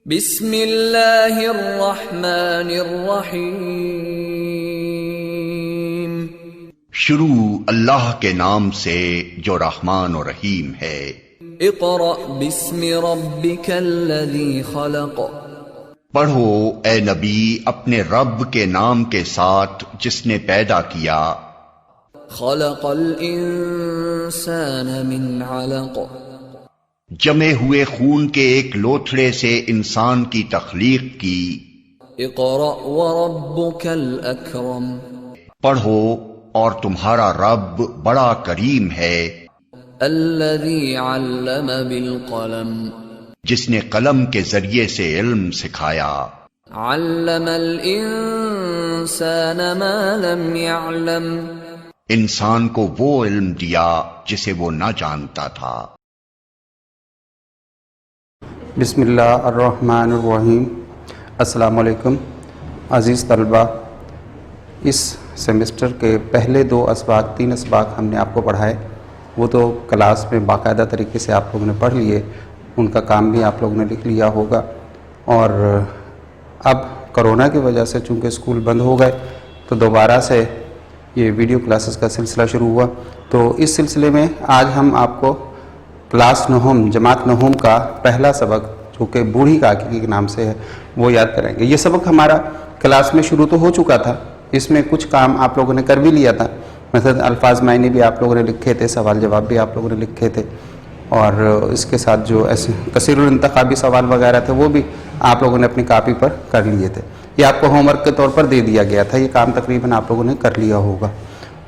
बिस्मिल्लाहिर्रहमानिर्रहीम। शुरू अल्लाह के नाम से जो रहमान और रहीम है। इक़रा बिस्मि रब्बिकल्लज़ी खलक़। पढ़ो ए नबी अपने रब के नाम के साथ जिसने पैदा किया। खलक़ल इंसान मिन अलक़। जमे हुए खून के एक लोथड़े से इंसान की तख्लीक की। इक़रा व रब्बुकल अकरम। पढ़ो और तुम्हारा रब बड़ा करीम है। अल्लज़ी अल्लम बिल क़लम। जिसने कलम के जरिए से इल्म सिखाया। अल्लमल इंसान मा लम यअलम। इंसान को वो इल्म दिया जिसे वो न जानता था। बिस्मिल्लाहिर्रहमानिर्रहीम। अस्सलामु अलैकुम अज़ीज़ तलबा। इस सेमेस्टर के पहले 2 असबाक 3 असबाक हमने आपको पढ़ाए, वो तो क्लास में बाकायदा तरीके से आप लोगों ने पढ़ लिए, उनका काम भी आप लोगों ने लिख लिया होगा। और अब कोरोना की वजह से चूँकि स्कूल बंद हो गए तो दोबारा से ये वीडियो क्लासेस का सिलसिला शुरू हुआ। तो इस सिलसिले में आज हम आपको क्लास नहुम जमात नहुम का पहला सबक, जो कि बूढ़ी काकी के नाम से है, वो याद करेंगे। ये सबक हमारा क्लास में शुरू तो हो चुका था, इसमें कुछ काम आप लोगों ने कर भी लिया था। मतलब अल्फाज मायने भी आप लोगों ने लिखे थे, सवाल जवाब भी आप लोगों ने लिखे थे, और इसके साथ जो ऐसे कसीरुल इंतखाबी सवाल वगैरह थे वो भी आप लोगों ने अपनी कापी पर कर लिए थे। ये आपको होमवर्क के तौर पर दे दिया गया था, ये काम तकरीबन आप लोगों ने कर लिया होगा।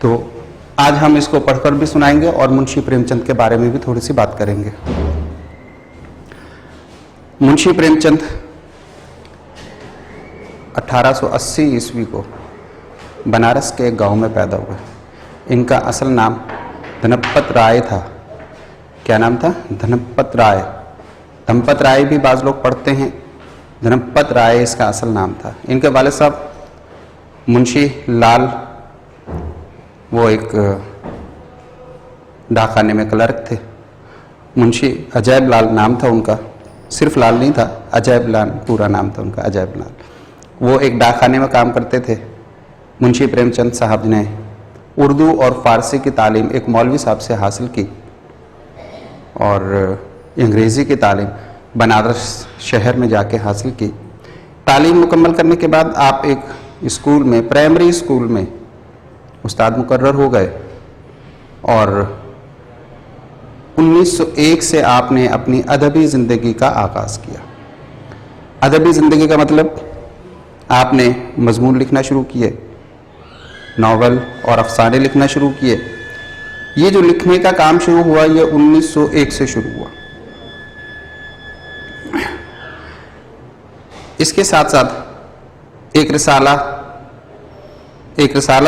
तो आज हम इसको पढ़कर भी सुनाएंगे और मुंशी प्रेमचंद के बारे में भी थोड़ी सी बात करेंगे। मुंशी प्रेमचंद 1880 ईस्वी को बनारस के एक गांव में पैदा हुए। इनका असल नाम धनपत राय था। क्या नाम था? धनपत राय। धनपत राय भी बाज़ लोग पढ़ते हैं, धनपत राय इसका असल नाम था। इनके वालिद साहब मुंशी लाल, वो एक डाकखाने में क्लर्क थे। मुंशी अजैब लाल नाम था उनका, सिर्फ लाल नहीं था, अजैब लाल पूरा नाम था उनका, अजैब लाल। वो एक डाकखाने में काम करते थे। मुंशी प्रेमचंद साहब ने उर्दू और फ़ारसी की तालीम एक मौलवी साहब से हासिल की और अंग्रेज़ी की तालीम बनारस शहर में जाके हासिल की। तालीम मुकम्मल करने के बाद आप एक स्कूल में, प्राइमरी स्कूल में उस्ताद मुकर्रर हो गए और 1901 से आपने अपनी अदबी ज़िंदगी का आगाज़ किया। अदबी ज़िंदगी का मतलब आपने मज़मून लिखना शुरू किए, नावल और अफसाने लिखना शुरू किए। ये जो लिखने का काम शुरू हुआ ये 1901 से शुरू हुआ। इसके साथ साथ एक रिसाला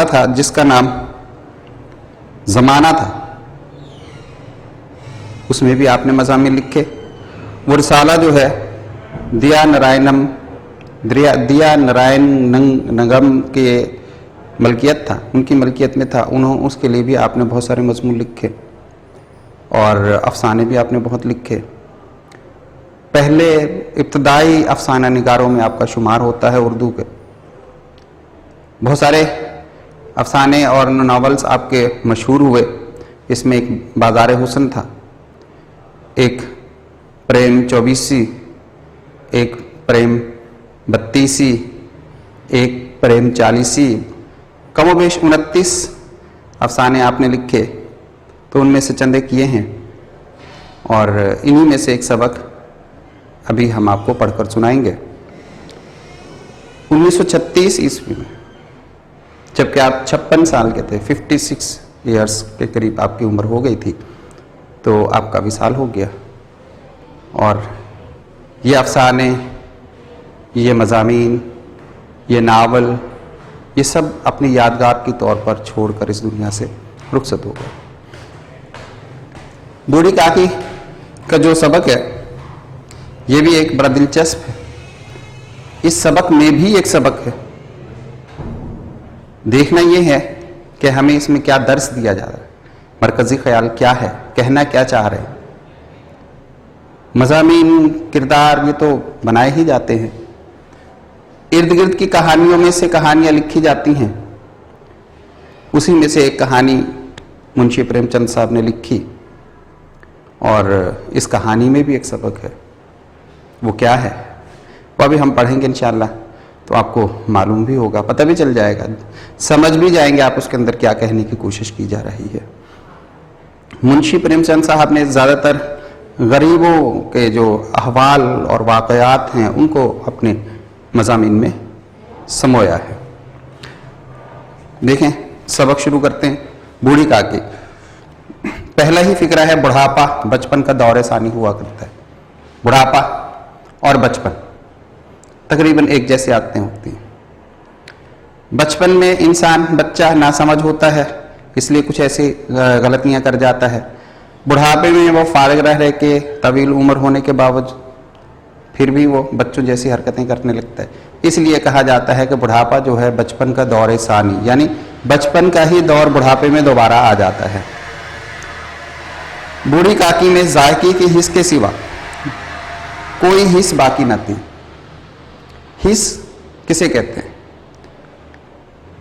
था जिसका नाम ज़माना था, उसमें भी आपने मज़ामीन लिखे। वो रिसाला जो है दिया नारायण नगम के मलकियत था, उनकी मलकियत में था, उसके लिए भी आपने बहुत सारे मज़मून लिखे और अफसाने भी आपने बहुत लिखे। पहले इब्तदाई अफसाना निगारों में आपका शुमार होता है उर्दू के। बहुत सारे अफसाने और नावल्स आपके मशहूर हुए। इसमें एक बाज़ार हुस्न था, एक प्रेम 24सी, एक प्रेम 32सी, एक प्रेम 40सी, कमोबेश 29 अफसाने आपने लिखे। तो उनमें से चंदे किए हैं और इन्हीं में से एक सबक अभी हम आपको पढ़कर सुनाएंगे। 1936 ईस्वी में, जबकि आप 56 साल के थे, 56 ईयर्स के करीब आपकी उम्र हो गई थी, तो आपका विसाल हो गया। और ये अफसाने, ये मज़ामीन, ये नावल, ये सब अपनी यादगार के तौर पर छोड़कर इस दुनिया से रुखसत हो गए। बूढ़ी काकी का जो सबक है ये भी एक बड़ा दिलचस्प है। इस सबक में भी एक सबक है। देखना ये है कि हमें इसमें क्या दर्स दिया जा रहा है, मरकजी ख्याल क्या है, कहना क्या चाह रहे हैं। मज़ामीन, किरदार ये तो बनाए ही जाते हैं। इर्द गिर्द की कहानियों में से कहानियाँ लिखी जाती हैं। उसी में से एक कहानी मुंशी प्रेमचंद साहब ने लिखी और इस कहानी में भी एक सबक है। वो क्या है वो अभी हम पढ़ेंगे इंशाअल्लाह, तो आपको मालूम भी होगा, पता भी चल जाएगा, समझ भी जाएंगे आप उसके अंदर क्या कहने की कोशिश की जा रही है। मुंशी प्रेमचंद साहब ने ज़्यादातर गरीबों के जो अहवाल और वाक़यात हैं उनको अपने मज़ामीन में समोया है। देखें, सबक शुरू करते हैं। बूढ़ी काकी, पहला ही फिक्रा है बुढ़ापा, बचपन का दौरे सानी हुआ करता है। बुढ़ापा और बचपन तकरीबन एक जैसी आदतें होती हैं। बचपन में इंसान बच्चा नासमझ होता है, इसलिए कुछ ऐसी गलतियां कर जाता है। बुढ़ापे में वो फारिग रह के तवील उम्र होने के बावजूद फिर भी वो बच्चों जैसी हरकतें करने लगता है। इसलिए कहा जाता है कि बुढ़ापा जो है बचपन का दौर सानी, यानी बचपन का ही दौर बुढ़ापे में दोबारा आ जाता है। बूढ़ी काकी में जायके के हिस्स के सिवा कोई हिस्स बाकी न थी। हिस्स किसे कहते हैं?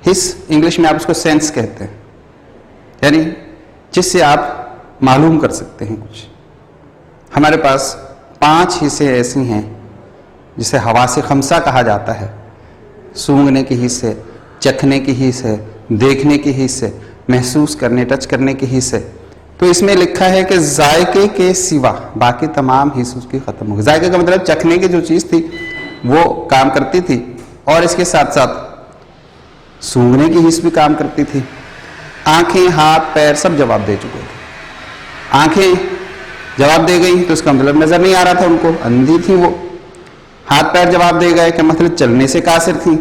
हिस्स इंग्लिश में आप उसको सेंस कहते हैं, यानी जिससे आप मालूम कर सकते हैं कुछ। हमारे पास 5 हिस्से ऐसी हैं जिसे हवासे खमसा कहा जाता है। सूंघने की हिस्स है, चखने की हिस्स है, देखने की हिस्स है, महसूस करने, टच करने की हिस्स है। तो इसमें लिखा है कि जायके के सिवा बाकी तमाम हिस्स उसकी खत्म हो गई। जायके का मतलब चखने की जो चीज़ थी वो काम करती थी और इसके साथ साथ सूंघने की हिस्स भी काम करती थी। आंखें, हाथ, पैर सब जवाब दे चुके थे। आंखें जवाब दे गई तो इसका मतलब नजर नहीं आ रहा था उनको, अंधी थी वो। हाथ पैर जवाब दे गए कि मतलब चलने से कासिर थी,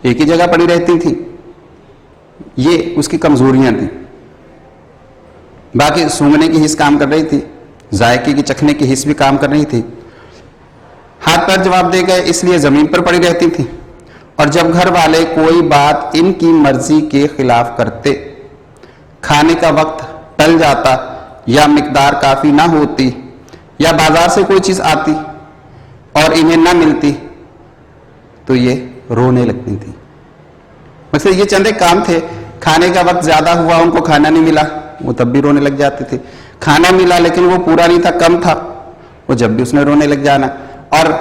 एक ही जगह पड़ी रहती थी। ये उसकी कमजोरियां थी। बाकी सूंघने की हिस्स काम कर रही थी, जायके की, चखने की हिस्स भी काम कर रही थी। हाथ पैर जवाब दे गए इसलिए जमीन पर पड़ी रहती थी। और जब घर वाले कोई बात इनकी मर्जी के खिलाफ करते, खाने का वक्त टल जाता या मिकदार काफी ना होती या बाजार से कोई चीज आती और इन्हें ना मिलती तो ये रोने लगती थी। मतलब ये चंद एक काम थे। खाने का वक्त ज्यादा हुआ, उनको खाना नहीं मिला, वो तब भी रोने लग जाते थे। खाना मिला लेकिन वो पूरा नहीं था, कम था, वो जब भी उसने रोने लग जाना। और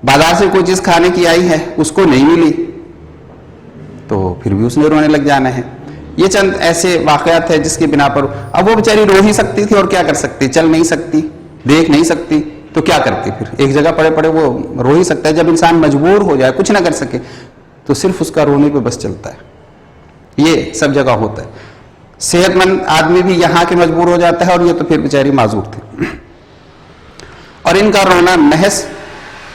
बाजार से कोई चीज खाने की आई है, उसको नहीं मिली तो फिर भी उसने रोने लग जाना है। ये चंद ऐसे वाकयात है जिसकी बिना पर अब वो बेचारी रो ही सकती थी और क्या कर सकती, चल नहीं सकती, देख नहीं सकती, तो क्या करती फिर? एक जगह पड़े पड़े वो रो ही सकता है। जब इंसान मजबूर हो जाए, कुछ ना कर सके, तो सिर्फ उसका रोने पे बस चलता है। ये सब जगह होता है। सेहतमंद आदमी भी यहाँ के मजबूर हो जाता है और ये तो फिर बेचारी माजूर थी। और इनका रोना महज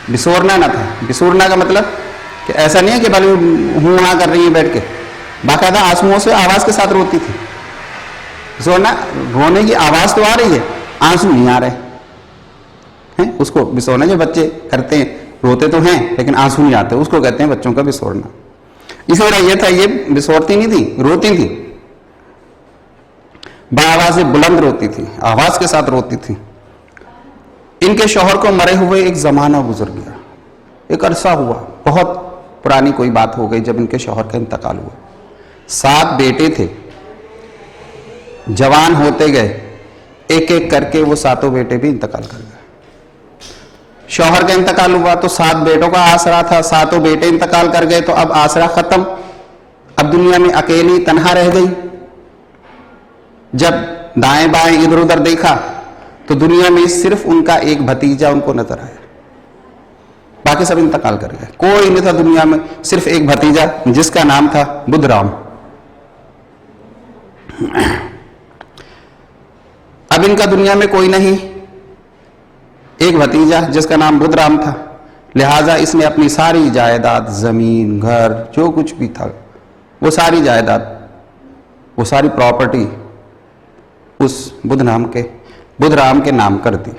बिसोरना ना था। बिसोरना का मतलब कि ऐसा नहीं है कि भले हूं हाँ कर रही है बैठ के, बाकायदा आंसुओं से आवाज के साथ रोती थी। बिसोरना, रोने की आवाज तो आ रही है, आंसू नहीं आ रहे हैं। उसको बिसोरना जो बच्चे करते हैं, रोते तो हैं लेकिन आंसू नहीं आते, उसको कहते हैं बच्चों का बिसोरना। इसलिए ये था, ये बिसोरती नहीं थी, रोती थी, बाआवाज से बुलंद रोती थी, आवाज के साथ रोती थी। इनके शौहर को मरे हुए एक जमाना गुजर गया, एक अरसा हुआ, बहुत पुरानी कोई बात हो गई जब इनके शौहर का इंतकाल हुआ। 7 बेटे थे, जवान होते गए, एक एक करके वो 7 बेटे भी इंतकाल कर गए। शौहर का इंतकाल हुआ तो 7 बेटों का आसरा था, 7 बेटे इंतकाल कर गए तो अब आसरा खत्म। अब दुनिया में अकेली तन्हा रह गई। जब दाएं बाएं इधर उधर देखा तो दुनिया में सिर्फ उनका एक भतीजा उनको नजर आया, बाकी सब इंतकाल कर गए। कोई नहीं था दुनिया में, सिर्फ एक भतीजा जिसका नाम था बुद्धराम। अब इनका दुनिया में कोई नहीं, एक भतीजा जिसका नाम बुद्धराम था। लिहाजा इसने अपनी सारी जायदाद, जमीन, घर, जो कुछ भी था, वो सारी जायदाद, वो सारी प्रॉपर्टी उस बुद्धराम के नाम कर दी।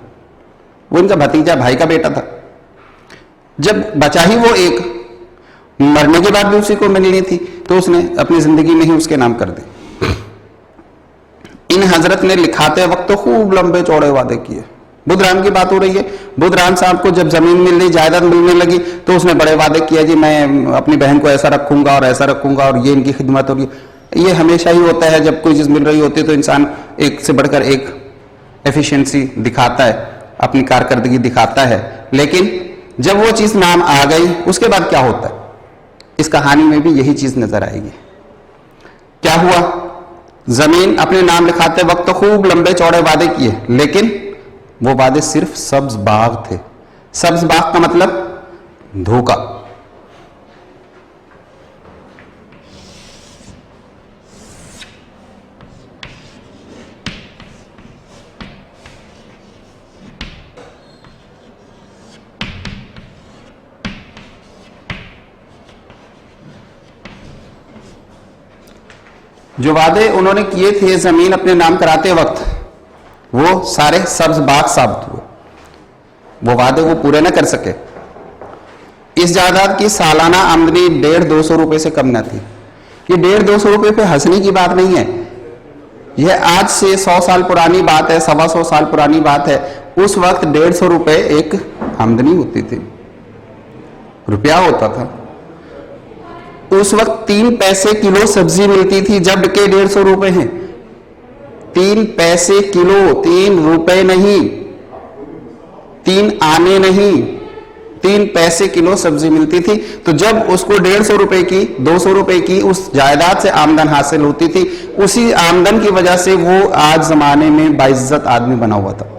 वो इनका भतीजा, भाई का बेटा था। जब बचा ही वो एक, मरने के बाद भी उसी को मिलनी थी, तो उसने अपनी जिंदगी में ही उसके नाम कर दी। इन हजरत ने लिखाते वक्त तो खूब लंबे चौड़े वादे किए, बुधराम की बात हो रही है। बुधराम साहब को जब जमीन मिल रही, जायदाद मिलने लगी, तो उसने बड़े वादे किया, जी मैं अपनी बहन को ऐसा रखूंगा और ऐसा रखूंगा और ये इनकी खिदमत होगी। ये हमेशा ही होता है, जब कोई चीज मिल रही होती है तो इंसान एक से बढ़कर एक एफिशिएंसी दिखाता है, अपनी कारकर्दगी दिखाता है। लेकिन जब वो चीज नाम आ गई, उसके बाद क्या होता है? इस कहानी में भी यही चीज नजर आएगी। क्या हुआ? जमीन अपने नाम लिखाते वक्त तो खूब लंबे चौड़े वादे किए, लेकिन वो वादे सिर्फ सब्ज बाग थे। सब्ज बाग का मतलब धोखा। जो वादे उन्होंने किए थे जमीन अपने नाम कराते वक्त, वो सारे सब्ज बाग साबित हुए। वो वादे वो पूरे न कर सके। इस जायदाद की सालाना आमदनी 150-200 रुपए से कम न थी। ये 150-200 रुपए पे हंसने की बात नहीं है। यह आज से 100 साल पुरानी बात है, 125 साल पुरानी बात है। उस वक्त 150 रुपए एक आमदनी होती थी, रुपया होता था। उस वक्त 3 पैसे किलो सब्जी मिलती थी, जब के 150 रुपए हैं। 3 पैसे किलो, 3 रुपए नहीं, 3 आने नहीं, 3 पैसे किलो सब्जी मिलती थी। तो जब उसको 150 रुपए की, 200 रुपए की उस जायदाद से आमदन हासिल होती थी, उसी आमदन की वजह से वो आज जमाने में बाइज्जत आदमी बना हुआ था।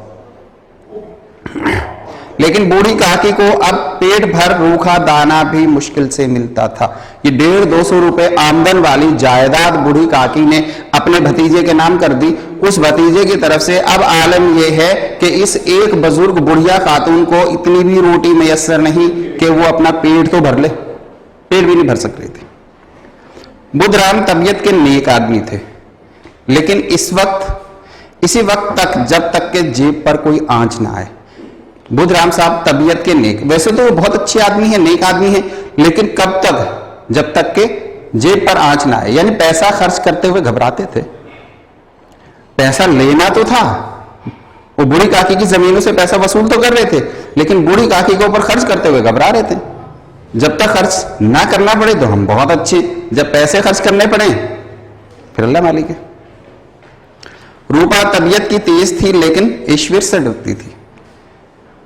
लेकिन बूढ़ी काकी को अब पेट भर रूखा दाना भी मुश्किल से मिलता था। ये 150-200 रुपए आमदन वाली जायदाद बूढ़ी काकी ने अपने भतीजे के नाम कर दी। उस भतीजे की तरफ से अब आलम यह है कि इस एक बुजुर्ग बुढ़िया खातून को इतनी भी रोटी मैसर नहीं कि वो अपना पेट तो भर ले, पेट भी नहीं भर सक रही थी। बुधराम तबीयत के नेक आदमी थे, लेकिन इसी वक्त तक, जब तक के जेब पर कोई आंच ना आए। बुधराम साहब तबीयत के नेक, वैसे तो वो बहुत अच्छे आदमी है, नेक आदमी है, लेकिन कब तक? जब तक के जेब पर आंच ना आए। यानी पैसा खर्च करते हुए घबराते थे। पैसा लेना तो था, वो बूढ़ी काकी की जमीनों से पैसा वसूल तो कर रहे थे, लेकिन बूढ़ी काकी के ऊपर खर्च करते हुए घबरा रहे थे। जब तक खर्च ना करना पड़े तो हम बहुत अच्छे, जब पैसे खर्च करने पड़े फिर अल्लाह मालिक है। रूपा तबीयत की तेज थी, लेकिन ईश्वर से डरती थी।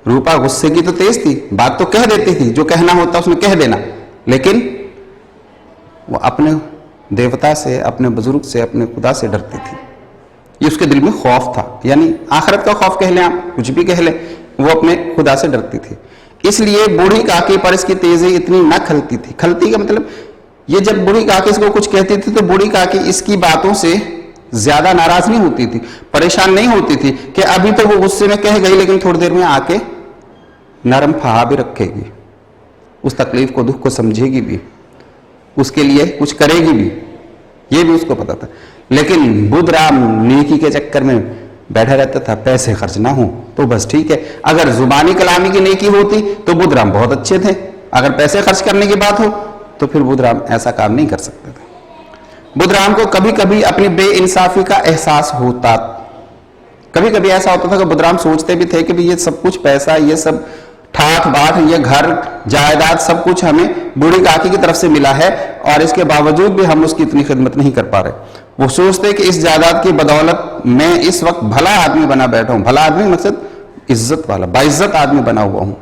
रूपा गुस्से की तो तेज थी, बात तो कह देती थी, जो कहना होता उसने कह देना, लेकिन वो अपने देवता से, अपने बुजुर्ग से, अपने खुदा से डरती थी। ये उसके दिल में खौफ था, यानी आखिरत का खौफ कह लें आप, कुछ भी कह लें, वो अपने खुदा से डरती थी। इसलिए बूढ़ी काकी पर इसकी तेजी इतनी न खलती थी। खलती का मतलब, ये जब बूढ़ी काकी इसको कुछ कहती थी तो बूढ़ी काकी इसकी बातों से ज्यादा नाराज नहीं होती थी, परेशान नहीं होती थी कि अभी तो वो गुस्से में कह गई, लेकिन थोड़ी देर में आके नरम फहा भी रखेगी, उस तकलीफ को, दुख को समझेगी भी, उसके लिए कुछ करेगी भी, ये भी उसको पता था। लेकिन बुधराम नेकी के चक्कर में बैठा रहता था, पैसे खर्च ना हो तो बस ठीक है। अगर जुबानी कलामी की नेकी होती तो बुधराम बहुत अच्छे थे, अगर पैसे खर्च करने की बात हो तो फिर बुधराम ऐसा काम नहीं कर सकते थे। बुधराम को कभी कभी अपनी बेइंसाफी का एहसास होता। कभी कभी ऐसा होता था कि बुधराम सोचते भी थे कि भी ये सब कुछ पैसा, ये सब ठाठ बाट, ये घर जायदाद, सब कुछ हमें बूढ़ी काकी की तरफ से मिला है और इसके बावजूद भी हम उसकी इतनी खिदमत नहीं कर पा रहे। वो सोचते कि इस जायदाद की बदौलत मैं इस वक्त भला आदमी बना बैठा हूं। भला आदमी मकसद इज्जत वाला, बाइज्जत आदमी बना हुआ हूं।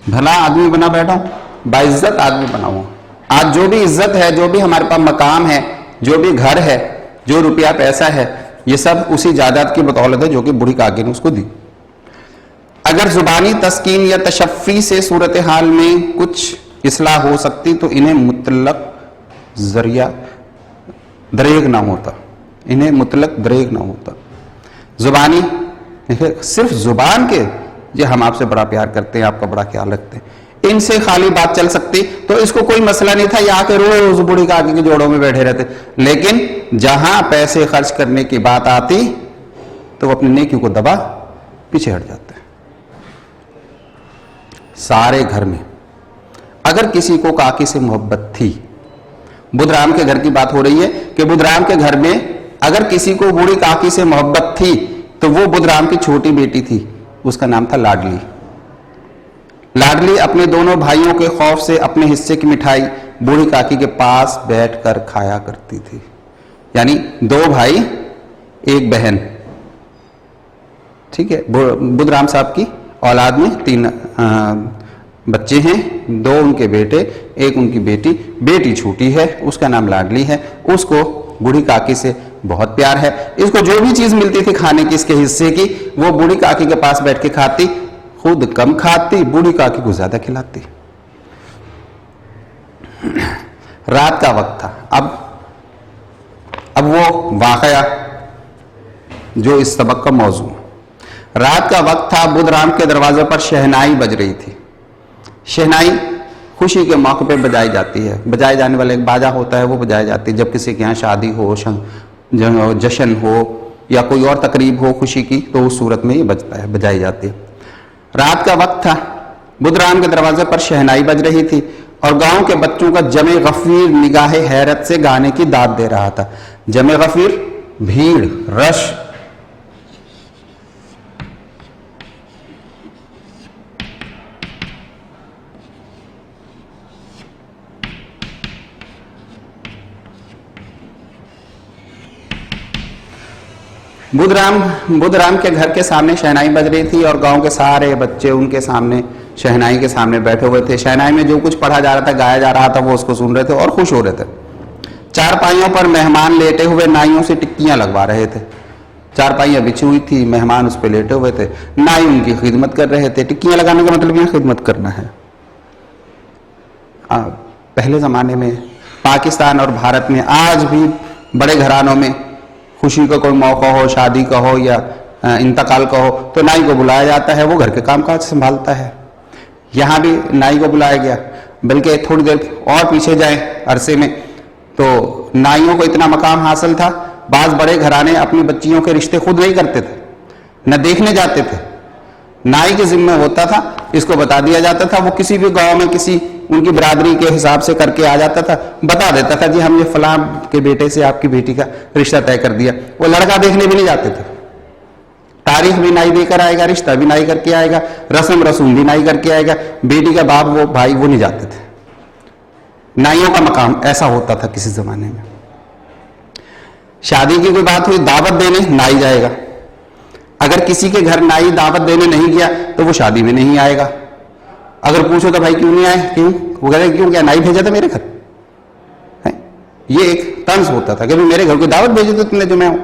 भला आदमी बना बैठा हूं, बाइज्जत आदमी बना हुआ। आज जो भी इज्जत है, जो भी हमारे पास मकाम है, जो भी घर है, जो रुपया पैसा है, ये सब उसी जायदाद की बदौलत है जो कि बूढ़ी काकी ने उसको दी। अगर जुबानी तस्कीन या तशफ़ी से सूरत हाल में कुछ इस्लाह हो सकती तो इन्हें मुतलक जरिया दरेग ना होता, इन्हें मुतलक दरेग ना होता। जुबानी, सिर्फ जुबान के, ये हम आपसे बड़ा प्यार करते हैं, आपका बड़ा ख्याल रखते हैं, इनसे खाली बात चल सकती तो इसको कोई मसला नहीं था, यहाँ के रोज बूढ़ी काकी के जोड़ों में बैठे रहते। लेकिन जहां पैसे खर्च करने की बात आती तो वो अपनी नेकी को दबा पीछे हट जाते हैं। सारे घर में अगर किसी को काकी से मोहब्बत थी, बुधराम के घर की बात हो रही है कि बुधराम के घर में अगर किसी को बूढ़ी काकी से मोहब्बत थी तो वो बुधराम की छोटी बेटी थी, उसका नाम था लाडली। लाडली अपने दोनों भाइयों के खौफ से अपने हिस्से की मिठाई बूढ़ी काकी के पास बैठकर खाया करती थी। यानी 2 भाई 1 बहन, ठीक है। बुधराम साहब की औलाद में 3 बच्चे हैं, 2 उनके बेटे, 1 उनकी बेटी। बेटी छोटी है, उसका नाम लाडली है, उसको बूढ़ी काकी से बहुत प्यार है। इसको जो भी चीज मिलती थी खाने की इसके हिस्से की, वो बूढ़ी काकी के पास बैठ के खाती, खुद कम खाती, बूढ़ी काकी को ज्यादा खिलाती। रात का वक्त था। अब वो वाकया जो इस सबक का मौजू है। रात का वक्त था, बुधराम के दरवाजे पर शहनाई बज रही थी। शहनाई खुशी के मौके पे बजाई जाती है। बजाए जाने वाला एक बाजा होता है, वो बजाई जाती है जब किसी के यहाँ शादी हो, जश्न हो या कोई और तकरीब हो खुशी की, तो उस सूरत में ये बजता है, बजाई जाती है। रात का वक्त था, बुधराम के दरवाजे पर शहनाई बज रही थी और गांव के बच्चों का जमे गफीर निगाहे हैरत से गाने की दाद दे रहा था। जमे गफीर भीड़, रश। बुधराम के घर के सामने शहनाई बज रही थी और गांव के सारे बच्चे उनके सामने शहनाई के सामने बैठे हुए थे। शहनाई में जो कुछ पढ़ा जा रहा था, गाया जा रहा था, वो उसको सुन रहे थे और खुश हो रहे थे। चारपाइयों पर मेहमान लेटे हुए नाइयों से टिक्कियां लगवा रहे थे। चारपाइयां बिछी हुई थी, मेहमान उस पर लेटे हुए थे, नाई उनकी खिदमत कर रहे थे। टिक्कियां लगाने का मतलब यहाँ खिदमत करना है। पहले जमाने में पाकिस्तान और भारत में आज भी बड़े घरानों में खुशी का कोई मौका हो, शादी का हो या इंतकाल का हो, तो नाई को बुलाया जाता है, वो घर के कामकाज संभालता है। यहाँ भी नाई को बुलाया गया। बल्कि थोड़ी देर और पीछे जाए अरसे में तो नाइयों को इतना मकाम हासिल था, बाज बड़े घराने अपनी बच्चियों के रिश्ते खुद नहीं करते थे, न देखने जाते थे। नाई के जिम्मे होता था, इसको बता दिया जाता था। वो किसी भी गांव में किसी उनकी बिरादरी के हिसाब से करके आ जाता था, बता देता था जी हमने फलां के बेटे से आपकी बेटी का रिश्ता तय कर दिया। वो लड़का देखने भी नहीं जाते थे। तारीख भी नाई देकर आएगा, रिश्ता भी नाई करके आएगा, रस्म रसूम भी नाई करके आएगा। बेटी का बाप वो भाई वो नहीं जाते थे। नाइयों का मकाम ऐसा होता था किसी जमाने में। शादी की कोई बात हुई, दावत देने नाई जाएगा। अगर किसी के घर नाई दावत देने नहीं गया तो वो शादी में नहीं आएगा। अगर पूछो तो भाई क्यों नहीं आए, क्यों? वो कहते क्यों, क्या नाई भेजा था मेरे घर है? ये एक तंज होता था कि मेरे घर को दावत भेजी तो तुमने, जो मैं हूं।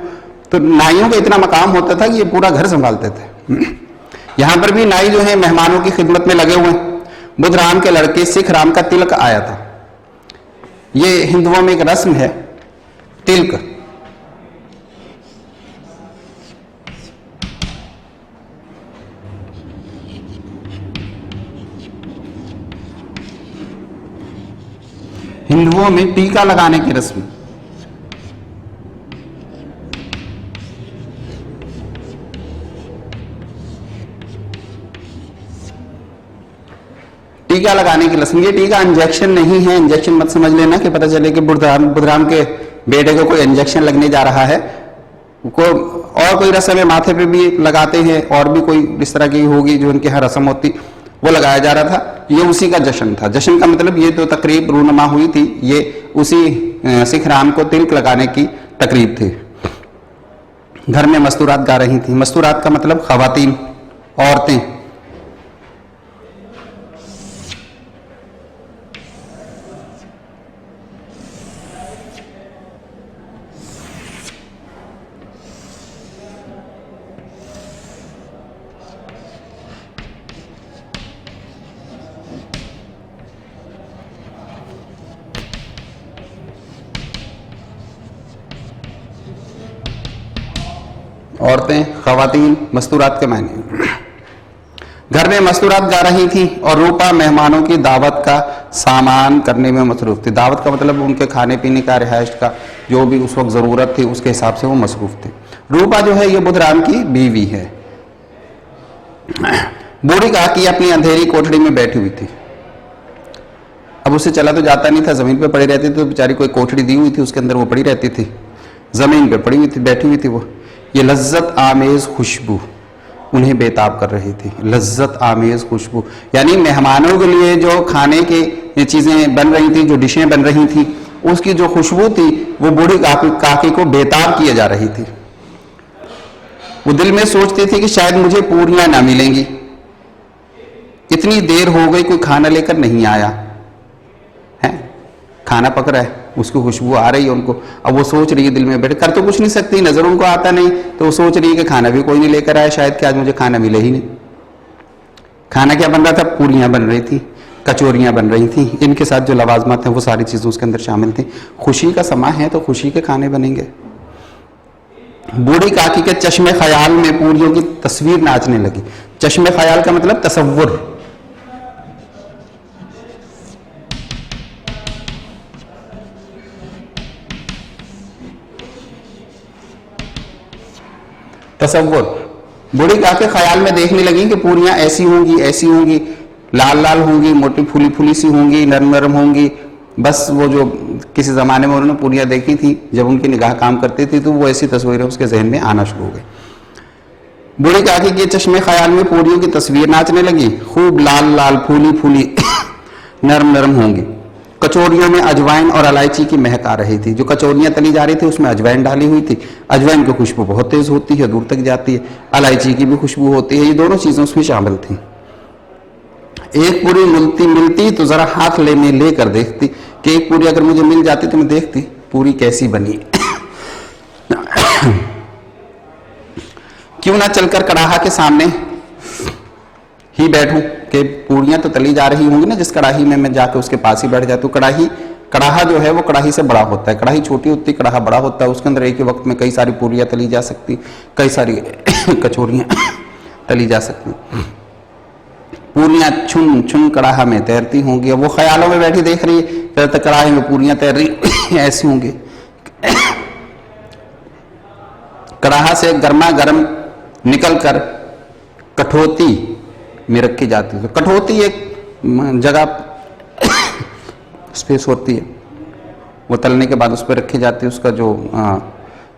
तो नाइयों का इतना मकाम होता था कि ये पूरा घर संभालते थे। यहां पर भी नाई जो है मेहमानों की खिदमत में लगे हुए हैं। बुधराम के लड़के सिख राम का तिलक आया था। ये हिंदुओं में एक रस्म है, तिलक। हिंदुओं में टीका लगाने की रस्म। टीका लगाने की रस्म। ये टीका इंजेक्शन नहीं है, इंजेक्शन मत समझ लेना कि पता चले कि बुधराम के बेटे को कोई इंजेक्शन लगने जा रहा है। और कोई रस्म है, माथे पे भी लगाते हैं, और भी कोई इस तरह की होगी जो उनके यहाँ रस्म होती, वो लगाया जा रहा था। ये उसी का जश्न था। जश्न का मतलब ये तो तकरीब रूनमा हुई थी, ये उसी सिख राम को तिलक लगाने की तकरीब थी। घर में मस्तूरात गा रही थी। मस्तूरात का मतलब खवातीन, औरतें। औरतें, खवातीन, मस्तूरात के मायने। घर में मस्तूरात गा रही थी और रूपा मेहमानों की दावत का सामान करने में मसरूफ थी। दावत का मतलब उनके खाने पीने का, रिहाइश का जो भी उस वक्त जरूरत थी उसके हिसाब से वो मसरूफ थे। रूपा जो है ये बुधराम की बीवी है। बूढ़ी काकी अपनी अंधेरी कोठड़ी में बैठी हुई थी। अब उसे चला तो जाता नहीं था, जमीन पे पड़ी रहती थी, तो बेचारी कोई कोठड़ी दी हुई थी, उसके अंदर वो पड़ी रहती थी, जमीन पे पड़ी हुई थी, बैठी हुई थी वो। ये लज्जत आमेज खुशबू उन्हें बेताब कर रही थी। लज्जत आमेज खुशबू यानी मेहमानों के लिए जो खाने की चीजें बन रही थी, जो डिशें बन रही थी, उसकी जो खुशबू थी वो बूढ़ी काकी को बेताब किए जा रही थी। वो दिल में सोचती थी कि शायद मुझे पूरियां ना मिलेंगी, इतनी देर हो गई कोई खाना लेकर नहीं आया है, खाना पक रहा है, उसकी खुशबू आ रही है उनको। अब वो सोच रही है दिल में बैठे, कर तो कुछ नहीं सकती, नजर उनको आता नहीं, तो वो सोच रही है कि खाना भी कोई नहीं लेकर आया, शायद कि आज मुझे खाना मिले ही नहीं। खाना क्या बन रहा था? पूरियां बन रही थी, कचौरियां बन रही थी, इनके साथ जो लवाजमात हैं वो सारी चीजें उसके अंदर शामिल थी। खुशी का समय है तो खुशी के खाने बनेंगे। बूढ़ी काकी के चश्मे ख्याल में पूरियों की तस्वीर नाचने लगी। चश्मे ख्याल का मतलब तसव्वुर। तसव्वुर बूढ़ी काकी ख्याल में देखने लगी कि पूरियां ऐसी होंगी, लाल लाल होंगी, मोटी फूली फूली सी होंगी, नरम नरम होंगी। बस वो जो किसी जमाने में उन्होंने पूरियां देखी थी, जब उनकी निगाह काम करती थी, तो वो ऐसी तस्वीरें उसके जहन में आना शुरू हो गई। बूढ़ी काकी के चश्मे ख्याल में पूरियों की तस्वीर नाचने लगी। खूब लाल लाल फूली फूली नरम नरम होंगी। कचौरियों में अजवाइन और इलायची की महक आ रही थी। जो कचौरियां तली जा रही थी उसमें अजवाइन डाली हुई थी। अजवाइन की खुशबू बहुत तेज होती है, दूर तक जाती है। इलायची की भी खुशबू होती है। ये दोनों चीजें उसमें शामिल थी। एक पूरी मिलती तो जरा हाथ लेकर देखती कि एक पूरी अगर मुझे मिल जाती तो मैं देखती पूरी कैसी बनी। क्यों ना चलकर कड़ाहा के सामने ही बैठूं कि पूरियां तो तली जा रही होंगी ना, जिस कड़ाही में मैं जाके उसके पास ही बैठ जाती हूँ। कड़ाहा जो है वो कड़ाही से बड़ा होता है। कड़ाही छोटी होती है, कड़ाहा बड़ा होता है। उसके अंदर एक ही वक्त में कई सारी पूरियां तली जा सकती, कई सारी कचौरियां तली जा सकती। पूरियां छुन छुन कड़ाहा में तैरती होंगी। वो ख्यालों में बैठी देख रही है कड़ाही में पूरियां तैर रही ऐसी होंगी। कड़ाहा से गर्मा गर्म निकलकर कठौती में रखी जाती है। कठौती एक जगह स्पेस होती है, वो तलने के बाद उस पर रखी जाती है। उसका जो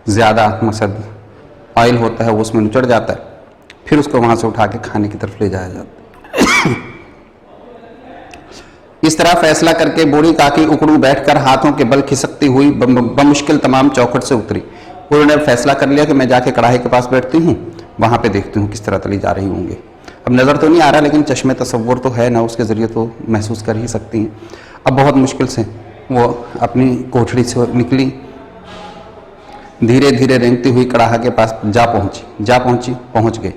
ज्यादा मकसद ऑयल होता है वो उसमें नुचड़ जाता है, फिर उसको वहां से उठा के खाने की तरफ ले जाया जाता है। इस तरह फैसला करके बूढ़ी काकी उकड़ू बैठकर हाथों के बल खिसकती हुई बमुश्किल तमाम चौखट से उतरी। उन्होंने फैसला कर लिया कि मैं जाके कड़ाही के पास बैठती हूँ, वहां पे देखती हूँ किस तरह तली जा रही होंगी। अब नजर तो नहीं आ रहा, लेकिन चश्मे तसव्वुर तो है ना, उसके जरिए तो महसूस कर ही सकती हैं। अब बहुत मुश्किल से वो अपनी कोठड़ी से निकली, धीरे धीरे रेंगती हुई कड़ाहा के पास पहुंच गई।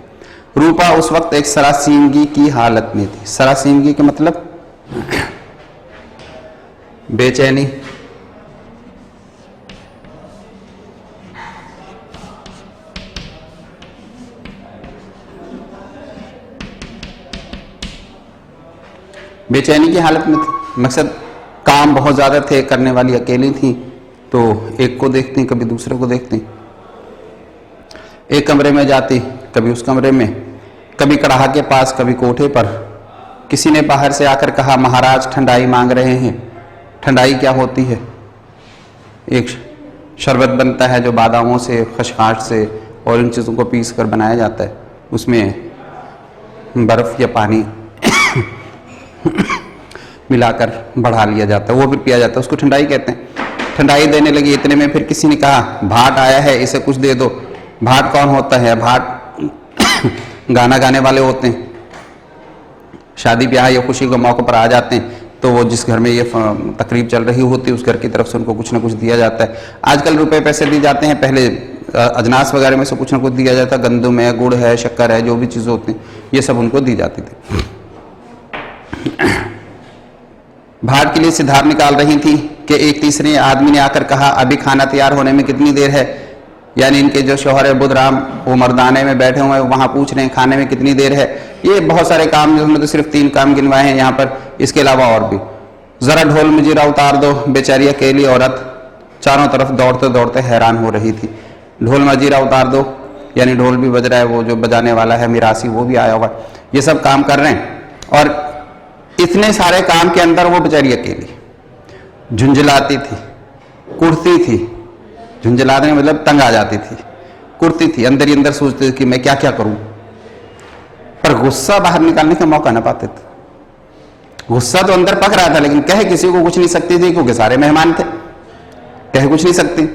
रूपा उस वक्त एक सरासीमगी की हालत में थी। सरासीमगी के मतलब बेचैनी, बेचैनी की हालत में थी। मकसद काम बहुत ज्यादा थे, करने वाली अकेली थी, तो एक को देखती कभी दूसरे को देखती, एक कमरे में जाती कभी उस कमरे में, कभी कड़ाहा के पास कभी कोठे पर। किसी ने बाहर से आकर कहा, महाराज ठंडाई मांग रहे हैं। ठंडाई क्या होती है? एक शरबत बनता है जो बादामों से, खशखाश से और इन चीज़ों को पीस कर बनाया जाता है। उसमें बर्फ या पानी मिलाकर बढ़ा लिया जाता है, वो भी पिया जाता है, उसको ठंडाई कहते हैं। ठंडाई देने लगी। इतने में फिर किसी ने कहा, भाट आया है, इसे कुछ दे दो। भाट कौन होता है? भाट गाना गाने वाले होते हैं। शादी ब्याह या खुशी के मौके पर आ जाते हैं, तो वो जिस घर में ये तकरीब चल रही होती है उस घर की तरफ से उनको कुछ ना कुछ दिया जाता है। आजकल रुपए पैसे दिए जाते हैं, पहले अजनास वगैरह में से कुछ ना कुछ दिया जाता है। गंदम है, गुड़ है, शक्कर है, जो भी चीज़ें होती हैं ये सब उनको दी जाती थी। भाट के लिए से धार निकाल रही थी कि एक तीसरे आदमी ने आकर कहा, अभी खाना तैयार होने में कितनी देर है? यानी इनके जो शौहर है बुधराम, वो मर्दाने में बैठे हुए हैं, वहां पूछ रहे हैं खाने में कितनी देर है। ये बहुत सारे काम, जिसमें तो सिर्फ 3 काम गिनवाए हैं यहाँ पर, इसके अलावा और भी। जरा ढोल मजीरा उतार दो। बेचारी अकेली औरत चारों तरफ दौड़ते दौड़ते हैरान हो रही थी। ढोल मजीरा उतार दो, यानी ढोल भी बज रहा है, वो जो बजाने वाला है मिरासी वो भी आया हुआ है, ये सब काम कर रहे हैं। और इतने सारे काम के अंदर वो बेचारी अकेली झुंझलाती थी, कुर्ती थी, झुंझलाने मतलब तंग आ जाती थी, कुर्ती थी, अंदर ही अंदर सोचती थी कि मैं क्या क्या करूं, पर गुस्सा बाहर निकालने का मौका ना पाते थे। गुस्सा तो अंदर पक रहा था लेकिन कह किसी को कुछ नहीं सकती थी क्योंकि सारे मेहमान थे, कह कुछ नहीं सकती।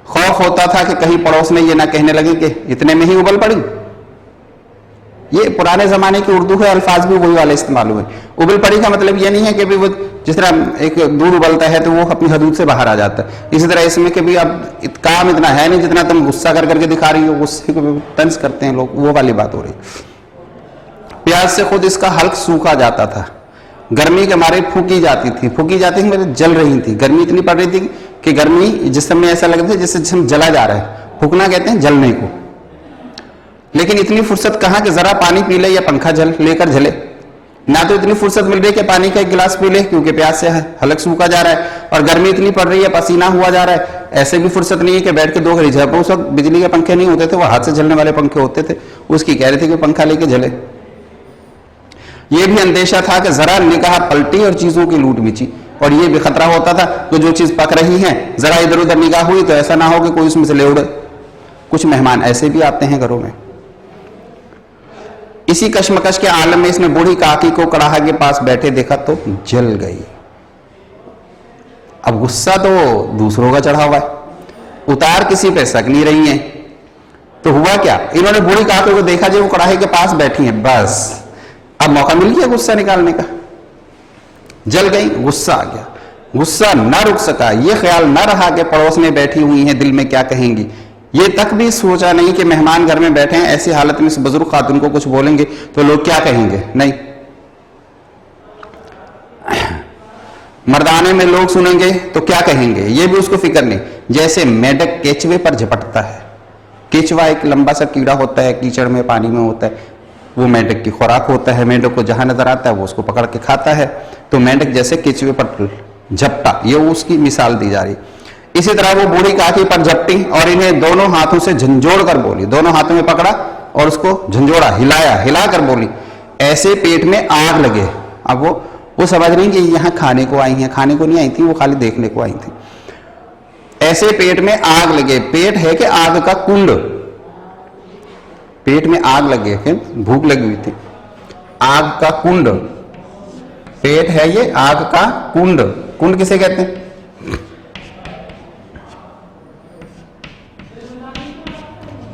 खौफ होता था कि कहीं पड़ोस में ये ना कहने लगे कि इतने में ही उबल पड़ी। ये पुराने जमाने की उर्दू है, अल्फाज भी वही वाले इस्तेमाल हुए। उबल पड़ी का मतलब ये नहीं है कि भी वो जिस तरह एक दूध उबलता है तो वो अपनी हदूद से बाहर आ जाता है, इसी तरह इसमें कि भी अब काम इतना है नहीं जितना तुम गुस्सा कर करके दिखा रही हो, गुस्से को तंज करते हैं लोग, वो वाली बात हो रही। प्याज से खुद इसका हल्क सूखा जाता था, गर्मी के मारे फूकी जाती थी मतलब जल रही थी, गर्मी इतनी पड़ रही थी कि गर्मी जिस समय ऐसा लगता है जैसे जिसम जला जा रहा है, फूकना कहते हैं जलने को। लेकिन इतनी फुर्सत कहां कि जरा पानी पी ले या पंखा लेकर झले, ना तो इतनी फुर्सत मिल रही है कि पानी का एक गिलास पी ले क्योंकि प्यास से हलक सूखा जा रहा है, और गर्मी इतनी पड़ रही है पसीना हुआ जा रहा है, ऐसे भी फुर्सत नहीं है कि बैठ के 2 घड़ी झल। उस वक्त बिजली के पंखे नहीं होते थे, वो हाथ से झलने वाले पंखे होते थे, उसकी कह रहे थे कि पंखा लेके झले। ये भी अंदेशा था कि जरा निगाह पलटी और चीजों की लूट मिची, और ये भी खतरा होता था कि जो चीज पक रही है जरा इधर उधर निगाह हुई तो ऐसा ना हो कि कोई उसमें से ले उड़े। कुछ मेहमान ऐसे भी आते हैं घरों में। इसी कश्मकश के आलम में इसने बूढ़ी काकी को कड़ाहा के पास बैठे देखा तो जल गई। अब गुस्सा तो दूसरों का चढ़ा हुआ है, उतार किसी पे शक नहीं रही है, तो हुआ क्या, इन्होंने बूढ़ी काकी को देखा जो वो कड़ाहे के पास बैठी है, बस अब मौका मिल गया गुस्सा निकालने का। जल गई, गुस्सा आ गया, गुस्सा ना रुक सका, ये ख्याल ना रहा कि पड़ोस में बैठी हुई हैं दिल में क्या कहेंगी, ये तक भी सोचा नहीं कि मेहमान घर में बैठे हैं, ऐसी हालत में इस बुजुर्ग खातून को कुछ बोलेंगे तो लोग क्या कहेंगे, नहीं, मर्दाने में लोग सुनेंगे तो क्या कहेंगे, ये भी उसको फिक्र नहीं। जैसे मेढक केचवे पर झपटता है, केचवा एक लंबा सा कीड़ा होता है, कीचड़ में पानी में होता है, वो मेंढक की खुराक होता है, मेंढक को जहां नजर आता है वो उसको पकड़ के खाता है, तो मेंढक जैसे केचवे पर झपटा, ये उसकी मिसाल दी जा रही। इसी तरह वो बूढ़ी काकी पर झपटी और इन्हें दोनों हाथों से झंझोड़ कर बोली, दोनों हाथों में पकड़ा और उसको झंझोड़ा, हिलाया, हिला कर बोली, ऐसे पेट में आग लगे। अब वो समझ रही कि यहाँ खाने को आई हैं, खाने को नहीं आई थी, वो खाली देखने को आई थी। ऐसे पेट में आग लगे, पेट है कि आग का कुंड, पेट में आग लगे, भूख लगी हुई थी, आग का कुंड, पेट है ये आग का कुंड। कुंड किसे कहते हैं,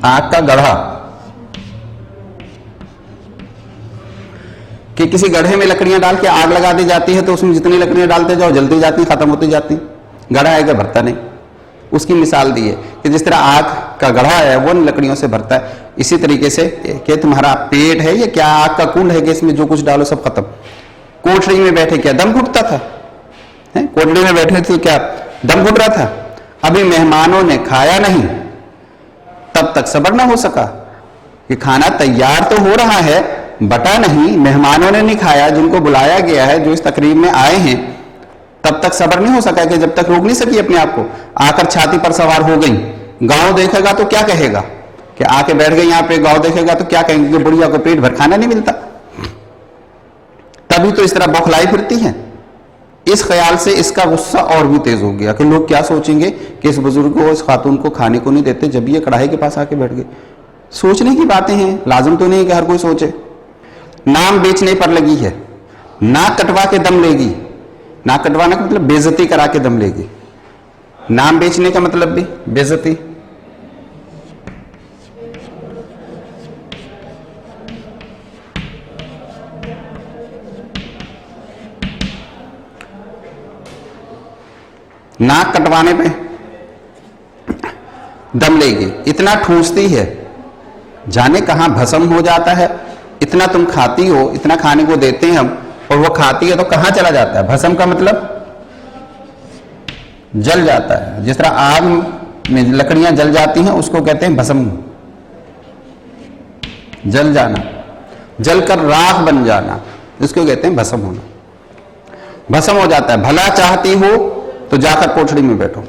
आग का गढ़ा, कि किसी गढ़े में लकड़ियां डाल के आग लगा दी जाती है तो उसमें जितनी लकड़ियां डालते जाओ जलती जाती, खत्म होती जाती, गढ़ा है कि भरता नहीं। उसकी मिसाल दी है कि जिस तरह आग का गढ़ा है वो लकड़ियों से भरता है, इसी तरीके से कि तुम्हारा पेट है ये क्या आग का कुंड है कि इसमें जो कुछ डालो सब खत्म। कोठरी में बैठे क्या दम घुटता था, कोठरी में बैठे थे क्या दम घुट रहा था। अभी मेहमानों ने खाया नहीं, तब तक सब्र ना हो सका कि खाना तैयार तो हो रहा है, बटा नहीं, मेहमानों ने नहीं खाया, जिनको बुलाया गया है, जो इस तकरीब में आए हैं, तब तक सब्र नहीं हो सका कि जब तक रोक नहीं सकी अपने आप को, आकर छाती पर सवार हो गई। गांव देखेगा तो क्या कहेगा कि आके बैठ गई यहाँ पे, गांव देखेगा तो क्या कहेंगे कि बुढ़िया को पेट भर खाना नहीं मिलता, तभी तो इस तरह बौखलाई फिरती है। इस ख्याल से इसका गुस्सा और भी तेज हो गया कि लोग क्या सोचेंगे कि इस बुजुर्ग को, इस खातून को खाने को नहीं देते, जब ये कढ़ाई के पास आके बैठ गए। सोचने की बातें हैं, लाजिम तो नहीं कि हर कोई सोचे। नाम बेचने पर लगी है, नाक कटवा के दम लेगी, नाक कटवाने का मतलब बेइज्जती करा के दम लेगी, नाम बेचने का मतलब भी बेइज्जती। नाक कटवाने पे दम लेगी, इतना ठूंसती है जाने कहां भस्म हो जाता है। इतना तुम खाती हो, इतना खाने को देते हैं हम, और वो खाती है तो कहां चला जाता है। भस्म का मतलब जल जाता है, जिस तरह आग में लकड़ियां जल जाती हैं उसको कहते हैं भस्म, जल जाना, जलकर राख बन जाना, इसको कहते हैं भस्म होना। भस्म हो जाता है। भला चाहती हो तो जाकर कोठड़ी में बैठो।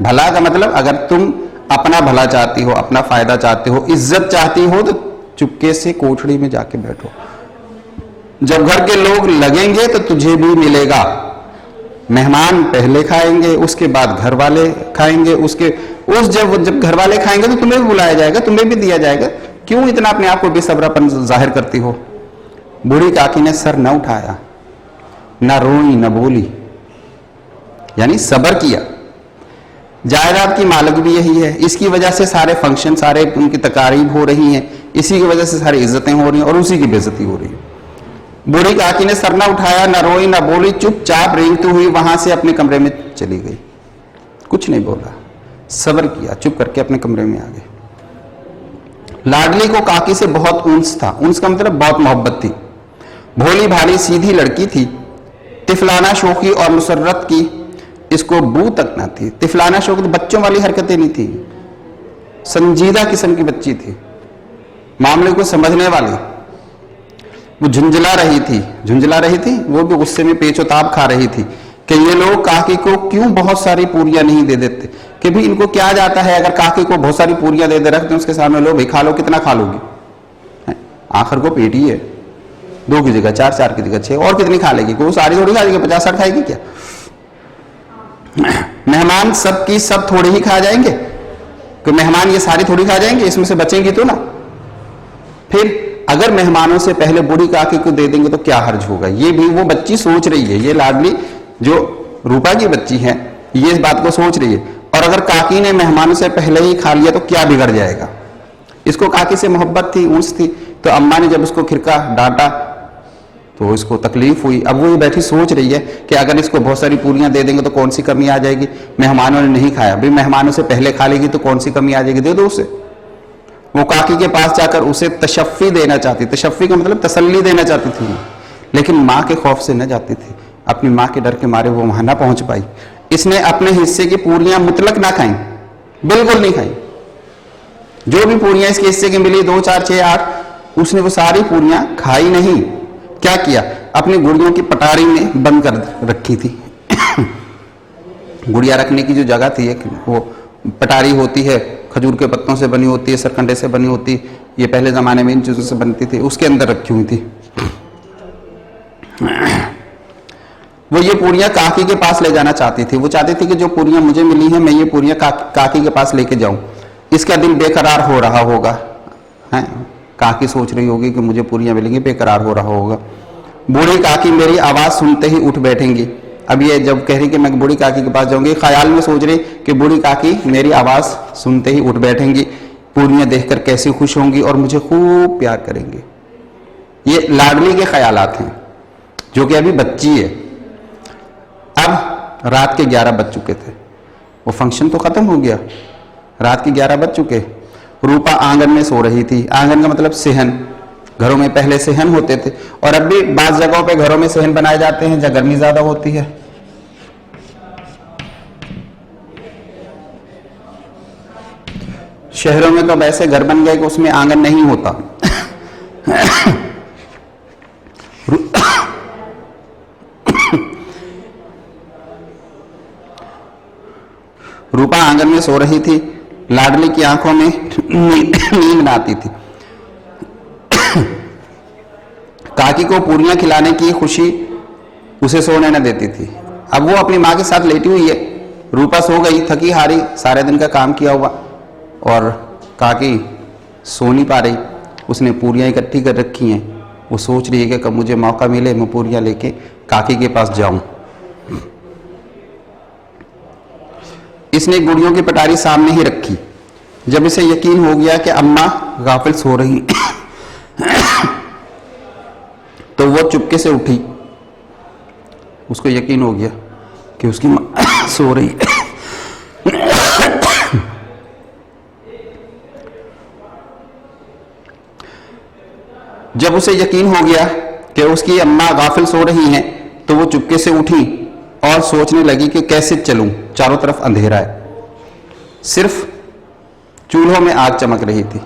भला का मतलब अगर तुम अपना भला चाहती हो, अपना फायदा चाहती हो, इज्जत चाहती हो, तो चुपके से कोठड़ी में जाके बैठो। जब घर के लोग लगेंगे तो तुझे भी मिलेगा। मेहमान पहले खाएंगे, उसके बाद घर वाले खाएंगे, जब घर वाले खाएंगे तो तुम्हें भी बुलाया जाएगा, तुम्हें भी दिया जाएगा। क्यों इतना अपने आप को बेसब्रापन जाहिर करती हो? बूढ़ी काकी ने सर न उठाया, न रोई, न बोली, यानी सब्र किया। जायदाद की मालिक भी यही है, इसकी वजह से सारे फंक्शन, सारे उनकी तकारीब हो रही हैं, इसी की वजह से सारी इज्जतें हो रही हैं और उसी की बेइज्जती हो रही है। बूढ़ी काकी ने सर न उठाया, न रोई, न बोली, चुपचाप रेंगती हुई वहां से अपने कमरे में चली गई। कुछ नहीं बोला, सब्र किया, चुप करके अपने कमरे में आ गए। लाडली को काकी से बहुत उन्स था। उन्स का मतलब बहुत मोहब्बत थी। भोली भाली सीधी लड़की थी। तिफलाना शोखी और मुसर्रत की इसको बू तक ना थी। तिफलाना शोक तो बच्चों वाली हरकतें नहीं थी, संजीदा किस्म की बच्ची थी, मामले को समझने वाली। वो झुंझला रही थी, वो भी गुस्से में पेचोताब खा रही थी कि ये लोग काकी को क्यों बहुत सारी पूरियां नहीं दे देते, कि भी इनको क्या जाता है अगर काकी को बहुत सारी पूरियां दे रखते हैं उसके सामने, लो भाई खा लो, कितना खा लोगी, आखिर को पेट ही है, 2 की जगह 4, 4 की जगह 6, और कितनी खा लेगी? कोई सारी थोड़ी खा लेगी, 50-60 खाएगी क्या? मेहमान सब की सब थोड़ी ही खा जाएंगे, कि मेहमान ये सारी थोड़ी खा जाएंगे, इसमें से बचेंगी तो ना। फिर अगर मेहमानों से पहले बूढ़ी काकी को दे देंगे तो क्या हर्ज होगा? ये भी वो बच्ची सोच रही है, ये लाडली जो रूपा की बच्ची है ये इस बात को सोच रही है। और अगर काकी ने मेहमानों से पहले ही खा लिया तो क्या बिगड़ जाएगा? इसको काकी से मोहब्बत थी, ऊंच थी, तो अम्मा ने जब उसको खिरका डांटा तो इसको तकलीफ हुई। अब वो ये बैठी सोच रही है कि अगर इसको बहुत सारी पूरियां दे देंगे तो कौन सी कमी आ जाएगी? मेहमानों ने नहीं खाया, भाई मेहमानों से पहले खा लेगी तो कौन सी कमी आ जाएगी? दे दो उसे। वो काकी के पास जाकर उसे तशफ़ी देना चाहती, तशफ़ी का मतलब तसल्ली देना चाहती थी, लेकिन माँ के खौफ से न जाती थी। अपनी माँ के डर के मारे वो वहां ना पहुंच पाई। इसने अपने हिस्से की पूरियां मुतलक ना खाई, बिल्कुल नहीं खाई। जो भी पूरियां इसके हिस्से की मिली 2, 4, 6, 8, उसने वो सारी पूरियां खाई नहीं। क्या किया? अपनी गुड़ियों की पटारी में बंद कर रखी थी। गुड़िया रखने की जो जगह थी, एक वो पटारी होती है, खजूर के पत्तों से बनी होती है, सरकंडे से बनी होती है, ये पहले जमाने में इन चीजों से बनती थी, उसके अंदर रखी हुई थी। वो ये पूरियां काकी के पास ले जाना चाहती थी। वो चाहती थी कि जो पूरियां मुझे मिली हैं मैं ये पूरियां काकी के पास लेके जाऊं। इसका दिल बेकरार हो रहा होगा, है? काकी सोच रही होगी कि मुझे पूरियां मिलेंगी, बेकरार हो रहा होगा। बूढ़ी काकी मेरी आवाज सुनते ही उठ बैठेंगी। अब ये जब कह रही कि मैं बूढ़ी काकी के पास जाऊंगी, ख्याल में सोच रही कि बूढ़ी काकी मेरी आवाज सुनते ही उठ बैठेंगी, पूरियां देखकर कैसी खुश होंगी और मुझे खूब प्यार करेंगी। ये लाडली के ख्यालात हैं, जो कि अभी बच्ची है। अब रात के 11 बज चुके थे, वो फंक्शन तो खत्म हो गया, रात के 11 बज चुके। रूपा आंगन में सो रही थी। आंगन का मतलब सेहन, घरों में पहले सेहन होते थे और अब भी बाज़ जगहों पे घरों में सेहन बनाए जाते हैं जहाँ गर्मी ज्यादा होती है। शहरों में तो वैसे घर बन गए कि उसमें आंगन नहीं होता। रूपा आंगन में सो रही थी। लाडली की आंखों में नींद न आती थी। काकी को पूरियां खिलाने की खुशी उसे सोने न देती थी। अब वो अपनी माँ के साथ लेटी हुई है। रूपा सो गई, थकी हारी, सारे दिन का काम किया हुआ, और काकी सो नहीं पा रही। उसने पूरियां इकट्ठी कर रखी हैं। वो सोच रही है कि कब मुझे मौका मिले मैं पूरियां लेके काकी के पास जाऊं। इसने गुड़ियों की पटारी सामने ही रखी। जब इसे यकीन हो गया कि अम्मा गाफिल सो रही तो वो चुपके से उठी। उसको यकीन हो गया कि उसकी मां सो रही। जब उसे यकीन हो गया कि उसकी अम्मा गाफिल सो रही हैं तो वो चुपके से उठी और सोचने लगी कि कैसे चलूं, चारों तरफ अंधेरा है, सिर्फ चूल्हों में आग चमक रही थी।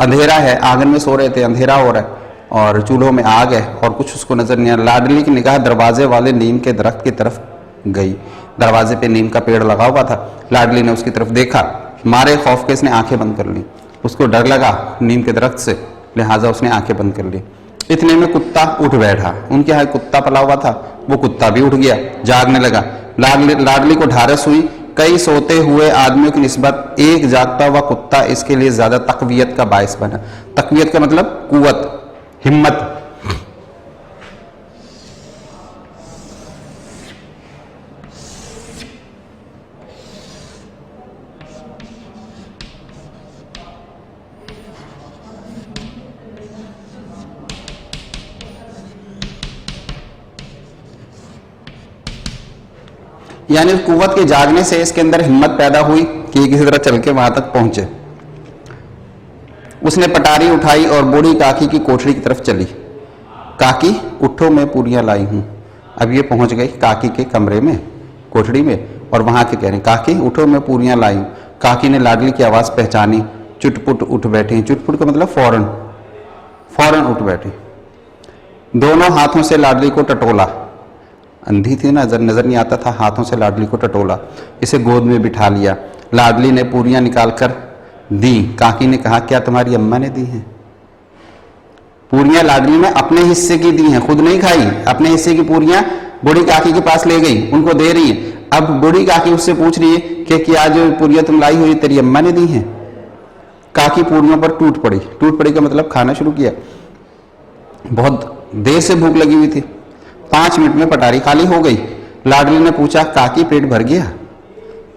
अंधेरा है, आंगन में सो रहे थे, अंधेरा हो रहा है और चूल्हों में आग है और कुछ उसको नजर नहीं आ रहा। लाडली की निगाह दरवाजे वाले नीम के दरख्त की तरफ गई। दरवाजे पे नीम का पेड़ लगा हुआ था। लाडली ने उसकी तरफ देखा, मारे खौफ के इसने आंखें बंद कर ली। उसको डर लगा नीम के दरख्त से, लिहाजा उसने आंखें बंद कर ली। इतने में कुत्ता उठ बैठा। उनके यहाँ कुत्ता पला हुआ था, वो कुत्ता भी उठ गया, जागने लगा। लाडली को ढारस हुई। कई सोते हुए आदमियों की निस्बत एक जागता हुआ कुत्ता इसके लिए ज्यादा तकवीयत का बायस बना। तकवीयत का मतलब कुव्वत, हिम्मत। यानी कुव्वत के जागने से इसके अंदर हिम्मत पैदा हुई कि ये किसी तरह चल के वहां तक पहुंचे। उसने पटारी उठाई और बूढ़ी काकी की कोठरी की तरफ चली। काकी उठो, मैं पूरियां लाई हूं। अब ये पहुंच गई काकी के कमरे में, कोठरी में, और वहां के कह रहे काकी उठो, मैं पूरियां लाई हूं। काकी ने लाडली की आवाज पहचानी, चुटपुट उठ बैठी। चुटपुट का मतलब फौरन, फौरन उठ बैठी। दोनों हाथों से लाडली को टटोला। अंधी थी ना, नजर नहीं आता था, हाथों से लाडली को टटोला। इसे गोद में बिठा लिया। लाडली ने पूरियां निकालकर दी। काकी ने कहा, क्या तुम्हारी अम्मा ने दी हैं? पूरियां लाडली ने अपने हिस्से की दी हैं, खुद नहीं खाई। अपने हिस्से की पूरियां बूढ़ी काकी के पास ले गई, उनको दे रही है। अब बूढ़ी काकी उससे पूछ रही है कि क्या जो पूरियां तुम लाई हुई तेरी अम्मा ने दी हैं? काकी पूरियों पर टूट पड़ी। टूट पड़ी का मतलब खाना शुरू किया। बहुत देर से भूख लगी हुई थी। 5 मिनट में पटारी खाली हो गई। लाडली ने पूछा, काकी पेट भर गया?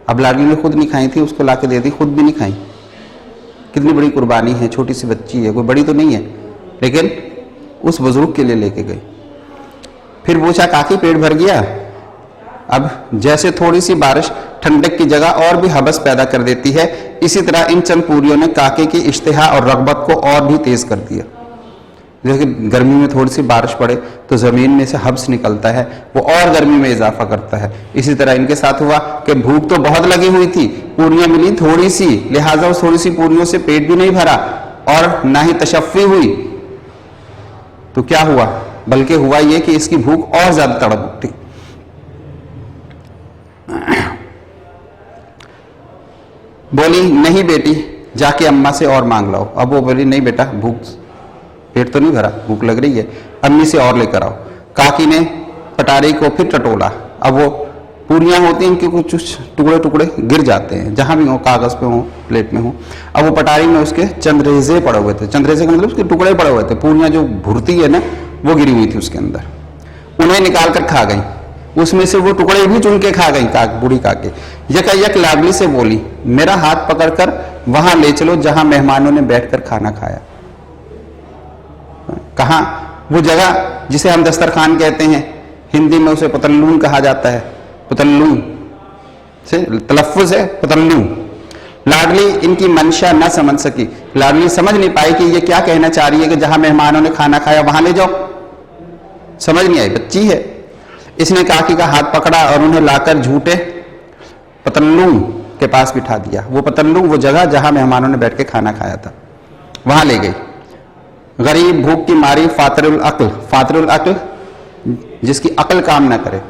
अब लाडली ने खुद नहीं खाई थी, उसको लाके दे दी, खुद भी नहीं खाई। कितनी बड़ी कुर्बानी है, छोटी सी बच्ची है, कोई बड़ी तो नहीं है, लेकिन उस बुजुर्ग के लिए लेके गई। फिर पूछा, काकी पेट भर गया? अब जैसे थोड़ी सी बारिश ठंडक की जगह और भी हबस पैदा कर देती है, इसी तरह इन चंद पूरियों ने काके की इश्तिहा और रगबत को और भी तेज कर दिया। जैसे गर्मी में थोड़ी सी बारिश पड़े तो जमीन में से हब्स निकलता है, वो और गर्मी में इजाफा करता है। इसी तरह इनके साथ हुआ कि भूख तो बहुत लगी हुई थी, पूरियां मिली थोड़ी सी, लिहाजा उस थोड़ी सी पूरियों से पेट भी नहीं भरा और ना ही तशफ़ी हुई। तो क्या हुआ? बल्कि हुआ ये कि इसकी भूख और ज्यादा तड़प उठी। बोली, नहीं बेटी, जाके अम्मा से और मांग लाओ। अब वो बोली, नहीं बेटा, भूख, पेट तो नहीं भरा, भूख लग रही है, अम्मी से और लेकर आओ। काकी ने पटारी को फिर टटोला। अब वो पूरियां होती हैं, इनके कुछ टुकड़े टुकड़े गिर जाते हैं, जहां भी हो, कागज पे हो, प्लेट में हो। अब वो पटारी में उसके चंद्रेजे पड़े हुए थे। चंद्रेजे का मतलब उसके टुकड़े पड़े हुए थे। पूरियां जो भुरती है ना, वो गिरी हुई थी उसके अंदर। उन्हें निकाल कर खा गई। उसमें से वो टुकड़े भी चुन के खा गई बूढ़ी काकी। यकायक लाडली से बोली, मेरा हाथ पकड़कर वहां ले चलो जहां मेहमानों ने बैठकर खाना खाया। कहां? वो जगह जिसे हम दस्तरखान कहते हैं, हिंदी में उसे पतल्लून कहा जाता है। पतल्लून से तलफ्फुज है, पतल्लून। लाडली इनकी मंशा न समझ सकी। लाडली समझ नहीं पाई कि ये क्या कहना चाह रही है कि जहां मेहमानों ने खाना खाया वहां ले जाओ। समझ नहीं आई, बच्ची है। इसने काकी का हाथ पकड़ा और उन्हें लाकर झूठे पतल्लून के पास बिठा दिया। वो पतल्लून वो जगह जहां मेहमानों ने बैठ के खाना खाया था, वहां ले गई। गरीब भूख की मारी फातरुल अक्ल, फातरुल अक्ल जिसकी अक्ल काम ना करे।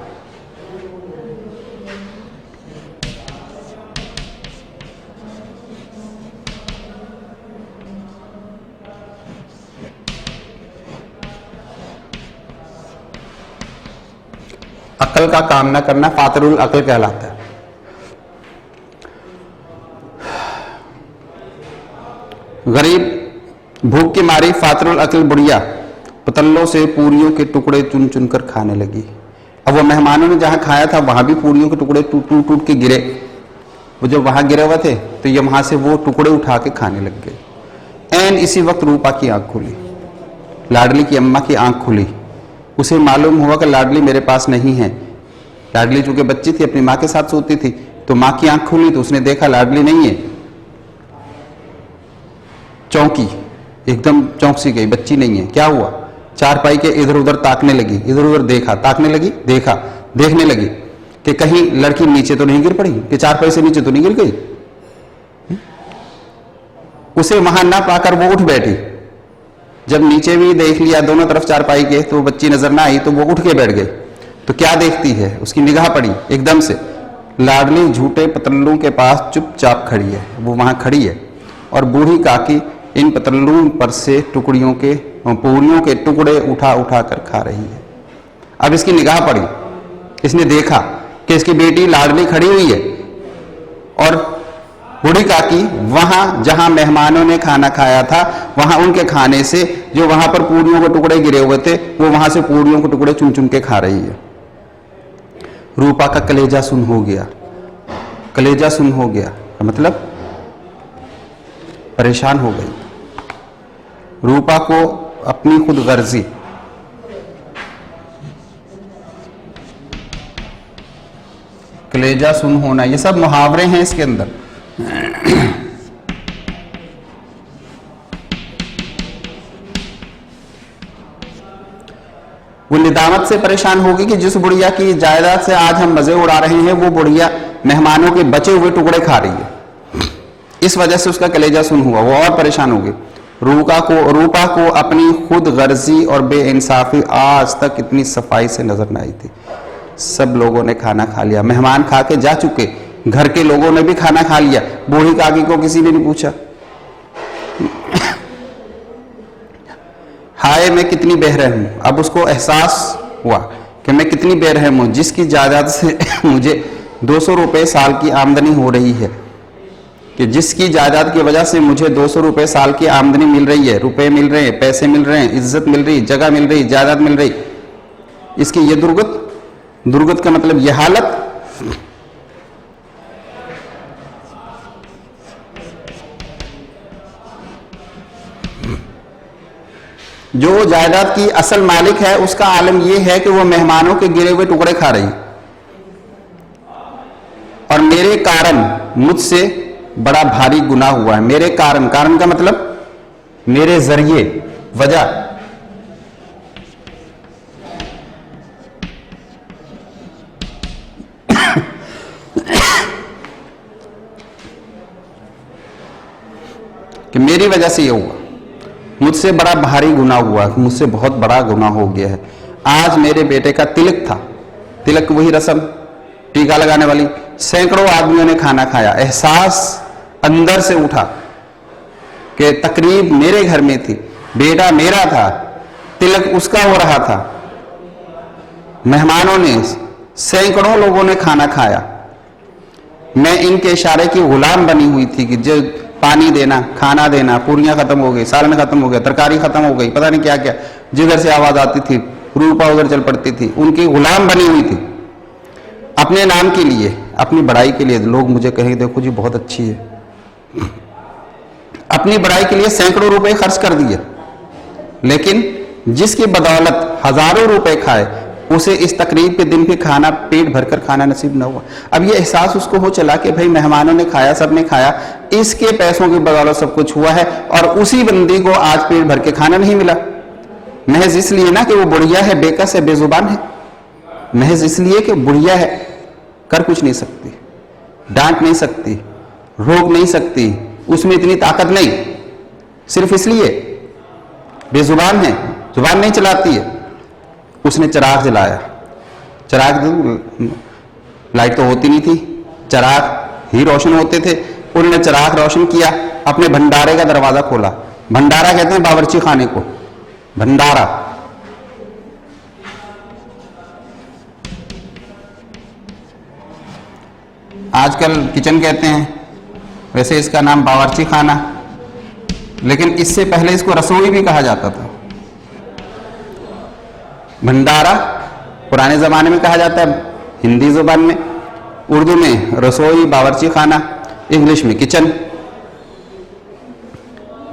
अक्ल का काम ना करना फातरुल अक्ल कहलाता है। गरीब भूख की मारी फातरुल अक्ल बुढ़िया पतल्लों से पूरियों के टुकड़े चुन चुन कर खाने लगी। अब वो मेहमानों ने जहां खाया था वहां भी पूरियों के टुकड़े टूट टूट टूट के गिरे। वो जब वहां गिरे हुए थे तो ये वहां से वो टुकड़े उठा के खाने लग गए। एन इसी वक्त रूपा की आंख खुली, लाडली की अम्मा की आंख खुली। उसे मालूम हुआ कि लाडली मेरे पास नहीं है। लाडली चूंकि बच्ची थी, अपनी माँ के साथ सोती थी, तो माँ की आंख खुली तो उसने देखा लाडली नहीं है। चौंकी, एकदम चौंक सी गई, बच्ची नहीं है। क्या हुआ? चारपाई के इधर उधर ताकने लगी, इधर उधर देखा, ताकने लगी, देखा, देखने लगी कि कहीं लड़की नीचे तो नहीं गिर पड़ी, कि चारपाई से नीचे तो नहीं गिर गई। उसे वहां ना पाकर वो उठ बैठी। जब नीचे भी देख लिया दोनों तरफ चारपाई के, तो बच्ची नजर ना आई तो वो उठ के बैठ गई। तो क्या देखती है? उसकी निगाह पड़ी एकदम से, लाडली झूठे पतल्लू के पास चुपचाप खड़ी है, वो वहां खड़ी है और बूढ़ी काकी इन पतल्लू पर से पूरियों के टुकड़े उठा उठा कर खा रही है। अब इसकी निगाह पड़ी, इसने देखा कि इसकी बेटी लाडली खड़ी हुई है और बूढ़ी काकी वहां जहां मेहमानों ने खाना खाया था वहां उनके खाने से जो वहां पर पूरियों के टुकड़े गिरे हुए थे वो वहां से पूरियों के टुकड़े चुन चुन के खा रही है। रूपा का कलेजा सुन हो गया, कलेजा सुन हो गया मतलब परेशान हो गई। रूपा को अपनी खुद गर्जी, कलेजा सुन होना, ये सब मुहावरे हैं इसके अंदर। वो निदामत से परेशान होगी कि जिस बुढ़िया की जायदाद से आज हम मजे उड़ा रहे हैं वो बुढ़िया मेहमानों के बचे हुए टुकड़े खा रही है। इस वजह से उसका कलेजा सुन हुआ, वो और परेशान होगी। रूपा को अपनी खुद गर्जी और बेइंसाफी आज तक इतनी सफाई से नजर न आई थी। सब लोगों ने खाना खा लिया, मेहमान खा के जा चुके, घर के लोगों ने भी खाना खा लिया, बूढ़ी काकी को किसी ने नहीं पूछा। हाय मैं कितनी बेरहम हूं। अब उसको एहसास हुआ कि मैं कितनी बेरहम हूं, जिसकी जायदाद से मुझे 200 रुपए साल की आमदनी हो रही है, कि जिसकी जायदाद की वजह से मुझे 200 रुपए साल की आमदनी मिल रही है, रुपए मिल रहे हैं, पैसे मिल रहे हैं, इज्जत मिल रही, जगह मिल रही, जायदाद मिल रही, इसकी ये दुर्गत का मतलब यह हालत। जो जायदाद की असल मालिक है उसका आलम यह है कि वो मेहमानों के गिरे हुए टुकड़े खा रही और मेरे कारण मुझसे बड़ा भारी गुनाह हुआ है। मेरे कारण का मतलब मेरे जरिए, वजह। कि मेरी वजह से ये हुआ, मुझसे बड़ा भारी गुनाह हुआ, मुझसे बहुत बड़ा गुनाह हो गया है। आज मेरे बेटे का तिलक था, तिलक वही रस्म टीका लगाने वाली, सैकड़ों आदमियों ने खाना खाया। एहसास अंदर से उठा कि तकरीब मेरे घर में थी, बेटा मेरा था, तिलक उसका हो रहा था, मेहमानों ने, सैकड़ों लोगों ने खाना खाया, मैं इनके इशारे की गुलाम बनी हुई थी कि जो पानी देना, खाना देना, पूरियां खत्म हो गई, सालन खत्म हो गया, तरकारी खत्म हो गई, पता नहीं क्या क्या, जिधर से आवाज आती थी रूपा उधर चल पड़ती थी, उनकी गुलाम बनी हुई थी। अपने नाम के लिए, अपनी बड़ाई के लिए लोग मुझे कहेंगे देखो जी बहुत अच्छी है। अपनी बड़ाई के लिए सैकड़ों रुपए खर्च कर दिए, लेकिन जिसकी बदौलत हजारों रुपए खाए उसे इस तकरीब के दिन भी खाना, पेट भरकर खाना नसीब न हुआ। अब ये एहसास उसको हो चला कि भाई मेहमानों ने खाया, सबने खाया, इसके पैसों की बदौलत सब कुछ हुआ है और उसी बंदी को आज पेट भर के खाना नहीं मिला। महज इसलिए ना कि वो बुढ़िया है, बेकस है, बेजुबान है, महज इसलिए कि बुढ़िया है, कर कुछ नहीं सकती, डांट नहीं सकती, रोक नहीं सकती, उसमें इतनी ताकत नहीं, सिर्फ इसलिए बेजुबान है, जुबान नहीं चलाती है। उसने चिराग जलाया, चिराग, लाइट तो होती नहीं थी, चिराग ही रोशन होते थे, उन्होंने चिराग रोशन किया, अपने भंडारे का दरवाजा खोला। भंडारा कहते हैं बावर्ची खाने को, भंडारा। आजकल किचन कहते हैं, वैसे इसका नाम बावर्ची खाना, लेकिन इससे पहले इसको रसोई भी कहा जाता था। भंडारा पुराने जमाने में कहा जाता है, हिंदी जुबान में, उर्दू में रसोई, बावर्ची खाना, इंग्लिश में किचन।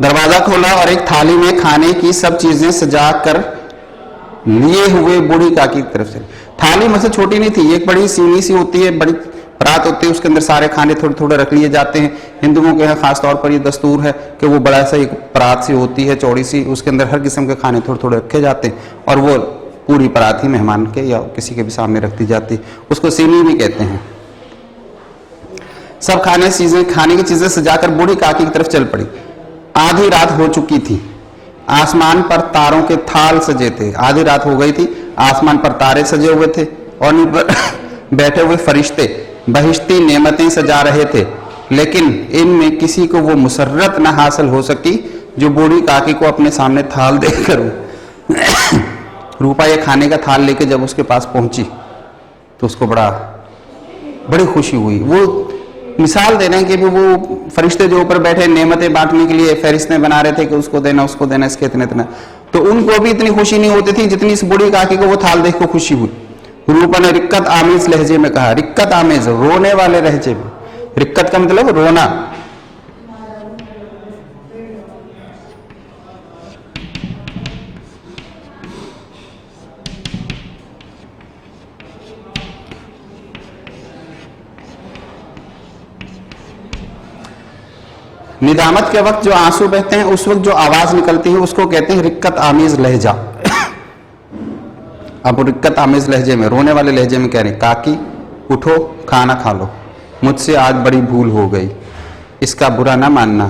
दरवाजा खोला और एक थाली में खाने की सब चीजें सजा कर लिए हुए बूढ़ी काकी की तरफ से। थाली मुझसे छोटी नहीं थी, एक बड़ी सीनी सी होती है, बड़ी परात होती है, उसके अंदर सारे खाने थोड़े थोड़े रख लिए जाते हैं। हिंदुओं के यहाँ खास तौर पर ये दस्तूर है कि वो बड़ा सा एक परात सी होती है, चौड़ी सी, उसके अंदर हर किस्म के खाने थोड़े थोड़े रखे जाते हैं और वो पूरी परात ही मेहमान के या किसी के भी सामने रख दी जाती, उसको सीनी भी कहते हैं। सब खाने की चीजें सजाकर बूढ़ी काकी की तरफ चल पड़ी। आधी रात हो चुकी थी, आसमान पर तारों के थाल सजे थे। आधी रात हो गई थी, आसमान पर तारे सजे हुए थे और उन पर बैठे हुए फरिश्ते बहिश्ती नेमतें सजा रहे थे, लेकिन इनमें किसी को वो मुसर्रत ना हासिल हो सकी जो बूढ़ी काकी को अपने सामने थाल देकर रूपा ये खाने का थाल लेके जब उसके पास पहुंची तो उसको बड़ी खुशी हुई। वो मिसाल दे रहे हैं कि वो फरिश्ते जो ऊपर बैठे नेमतें बांटने के लिए फहरिस्तें बना रहे थे कि उसको देना इसके इतना, तो उनको भी इतनी खुशी नहीं होती थी जितनी इस बूढ़ी काकी को वो थाल देख को खुशी हुई। रूपा ने रिक्कत आमेज लहजे में कहा, रिक्कत आमेज रोने वाले लहजे में, रिक्कत का मतलब रोना। निदामत के वक्त जो आंसू बहते हैं उस वक्त जो आवाज निकलती है उसको कहते हैं रिक्कत आमेज लहजा। अब रिक्कत आमेज लहजे में, रोने वाले लहजे में कह रहे हैं, काकी उठो खाना खा लो, मुझसे आज बड़ी भूल हो गई, इसका बुरा ना मानना,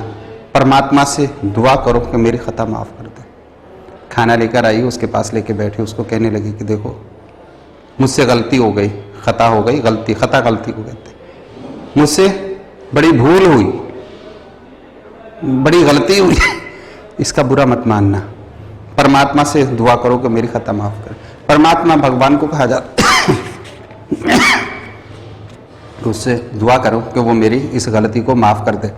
परमात्मा से दुआ करो कि मेरी खता माफ कर दे। खाना लेकर आई, उसके पास लेके बैठी, उसको कहने लगी कि देखो मुझसे गलती हो गई, खता हो गई, खता गलती को कहते, मुझसे बड़ी भूल हुई, बड़ी गलती हुई, इसका बुरा मत मानना, परमात्मा से दुआ करो कि मेरी खता माफ करे। परमात्मा भगवान को कहा जाता तो उससे दुआ करो कि वो मेरी इस गलती को माफ कर दे।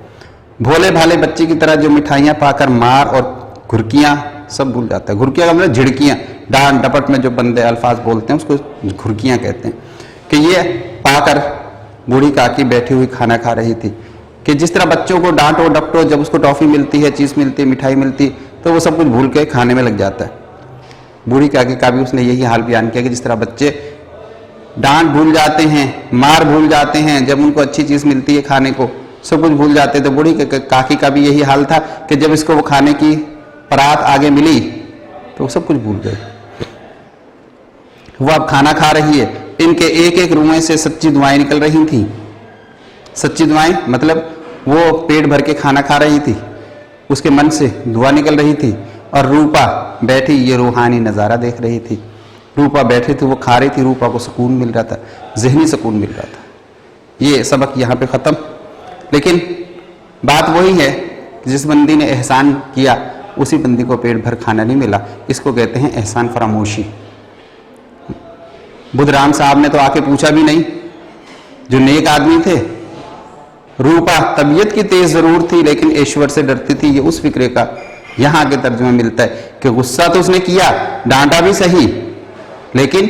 भोले भाले बच्चे की तरह जो मिठाइयाँ पाकर मार और घुरकियाँ सब भूल जाता है। घुरकियाँ का मतलब झिड़कियाँ, डांट डपट में जो बंदे अल्फाज बोलते हैं उसको घुरकियाँ कहते हैं। कि ये पाकर बूढ़ी काकी बैठी हुई खाना खा रही थी कि जिस तरह बच्चों को डांटो डपटो, जब उसको टॉफी मिलती है, चीज़ मिलती है, मिठाई मिलती, तो वो सब कुछ भूल के खाने में लग जाता है। बूढ़ी काकी का भी उसने यही हाल बयान किया कि जिस तरह बच्चे डांट भूल जाते हैं, मार भूल जाते हैं, जब उनको अच्छी चीज़ मिलती है खाने को सब कुछ भूल जाते हैं, तो बूढ़ी काकी का भी यही हाल था कि जब इसको वो खाने की परात आगे मिली तो वो सब कुछ भूल गए। वो अब खाना खा रही है, इनके एक एक रुएं से सच्ची दुआएं निकल रही थी। सच्ची दुआएं मतलब वो पेट भर के खाना खा रही थी, उसके मन से दुआ निकल रही थी, और रूपा बैठी ये रूहानी नज़ारा देख रही थी। रूपा बैठी थी, वो खा रही थी, रूपा को सुकून मिल रहा था, जहनी सुकून मिल रहा था। ये सबक यहाँ पे ख़त्म। लेकिन बात वही है कि जिस बंदी ने एहसान किया उसी बंदी को पेट भर खाना नहीं मिला। इसको कहते हैं एहसान फरामोशी। बुधराम साहब ने तो आके पूछा भी नहीं, जो नेक आदमी थे। रूपा तबीयत की तेज जरूर थी लेकिन ईश्वर से डरती थी। ये उस फिक्रे का यहाँ के तर्जुमे मिलता है कि गुस्सा तो उसने किया, डांटा भी सही, लेकिन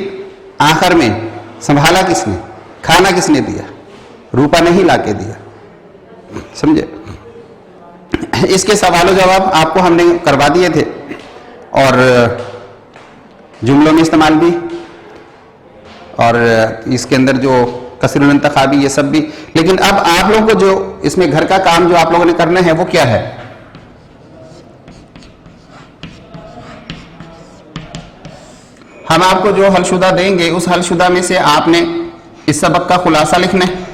आखिर में संभाला किसने, खाना किसने दिया? रूपा ने ही लाके दिया। समझे? इसके सवालों जवाब आपको हमने करवा दिए थे और जुमलों में इस्तेमाल भी, और इसके अंदर जो कसरुल इंतखाबी ये सब भी। लेकिन अब आप लोगों को जो इसमें घर का काम जो आप लोगों ने करना है वो क्या है? हम आपको जो हलशुदा देंगे उस हलशुदा में से आपने इस सबक का खुलासा लिखना है,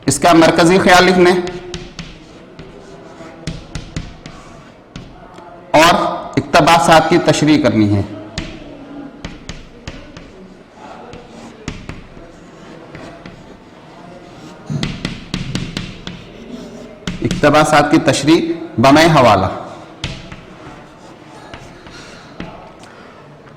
इसका मरकजी ख्याल लिखना है और इक्तबासात की तशरीह करनी है। इक्तबासात की तशरीह बमय हवाला,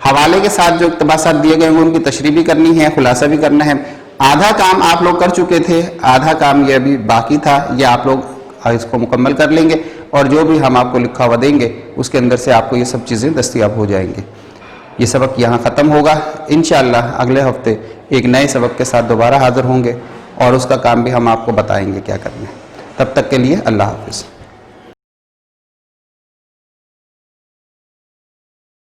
हवाले के साथ जो इक्तबासात दिए गए हैं उनकी तशरीह भी करनी है, खुलासा भी करना है। आधा काम आप लोग कर चुके थे, आधा काम ये अभी बाकी था, ये आप लोग इसको मुकम्मल कर लेंगे और जो भी हम आपको लिखा हुआ देंगे उसके अंदर से आपको ये सब चीज़ें दस्तयाब हो जाएंगी। ये सबक यहाँ ख़त्म होगा। इंशाअल्लाह अगले हफ्ते एक नए सबक के साथ दोबारा हाजिर होंगे और उसका काम भी हम आपको बताएंगे क्या करना है। तब तक के लिए अल्लाह हाफिज़।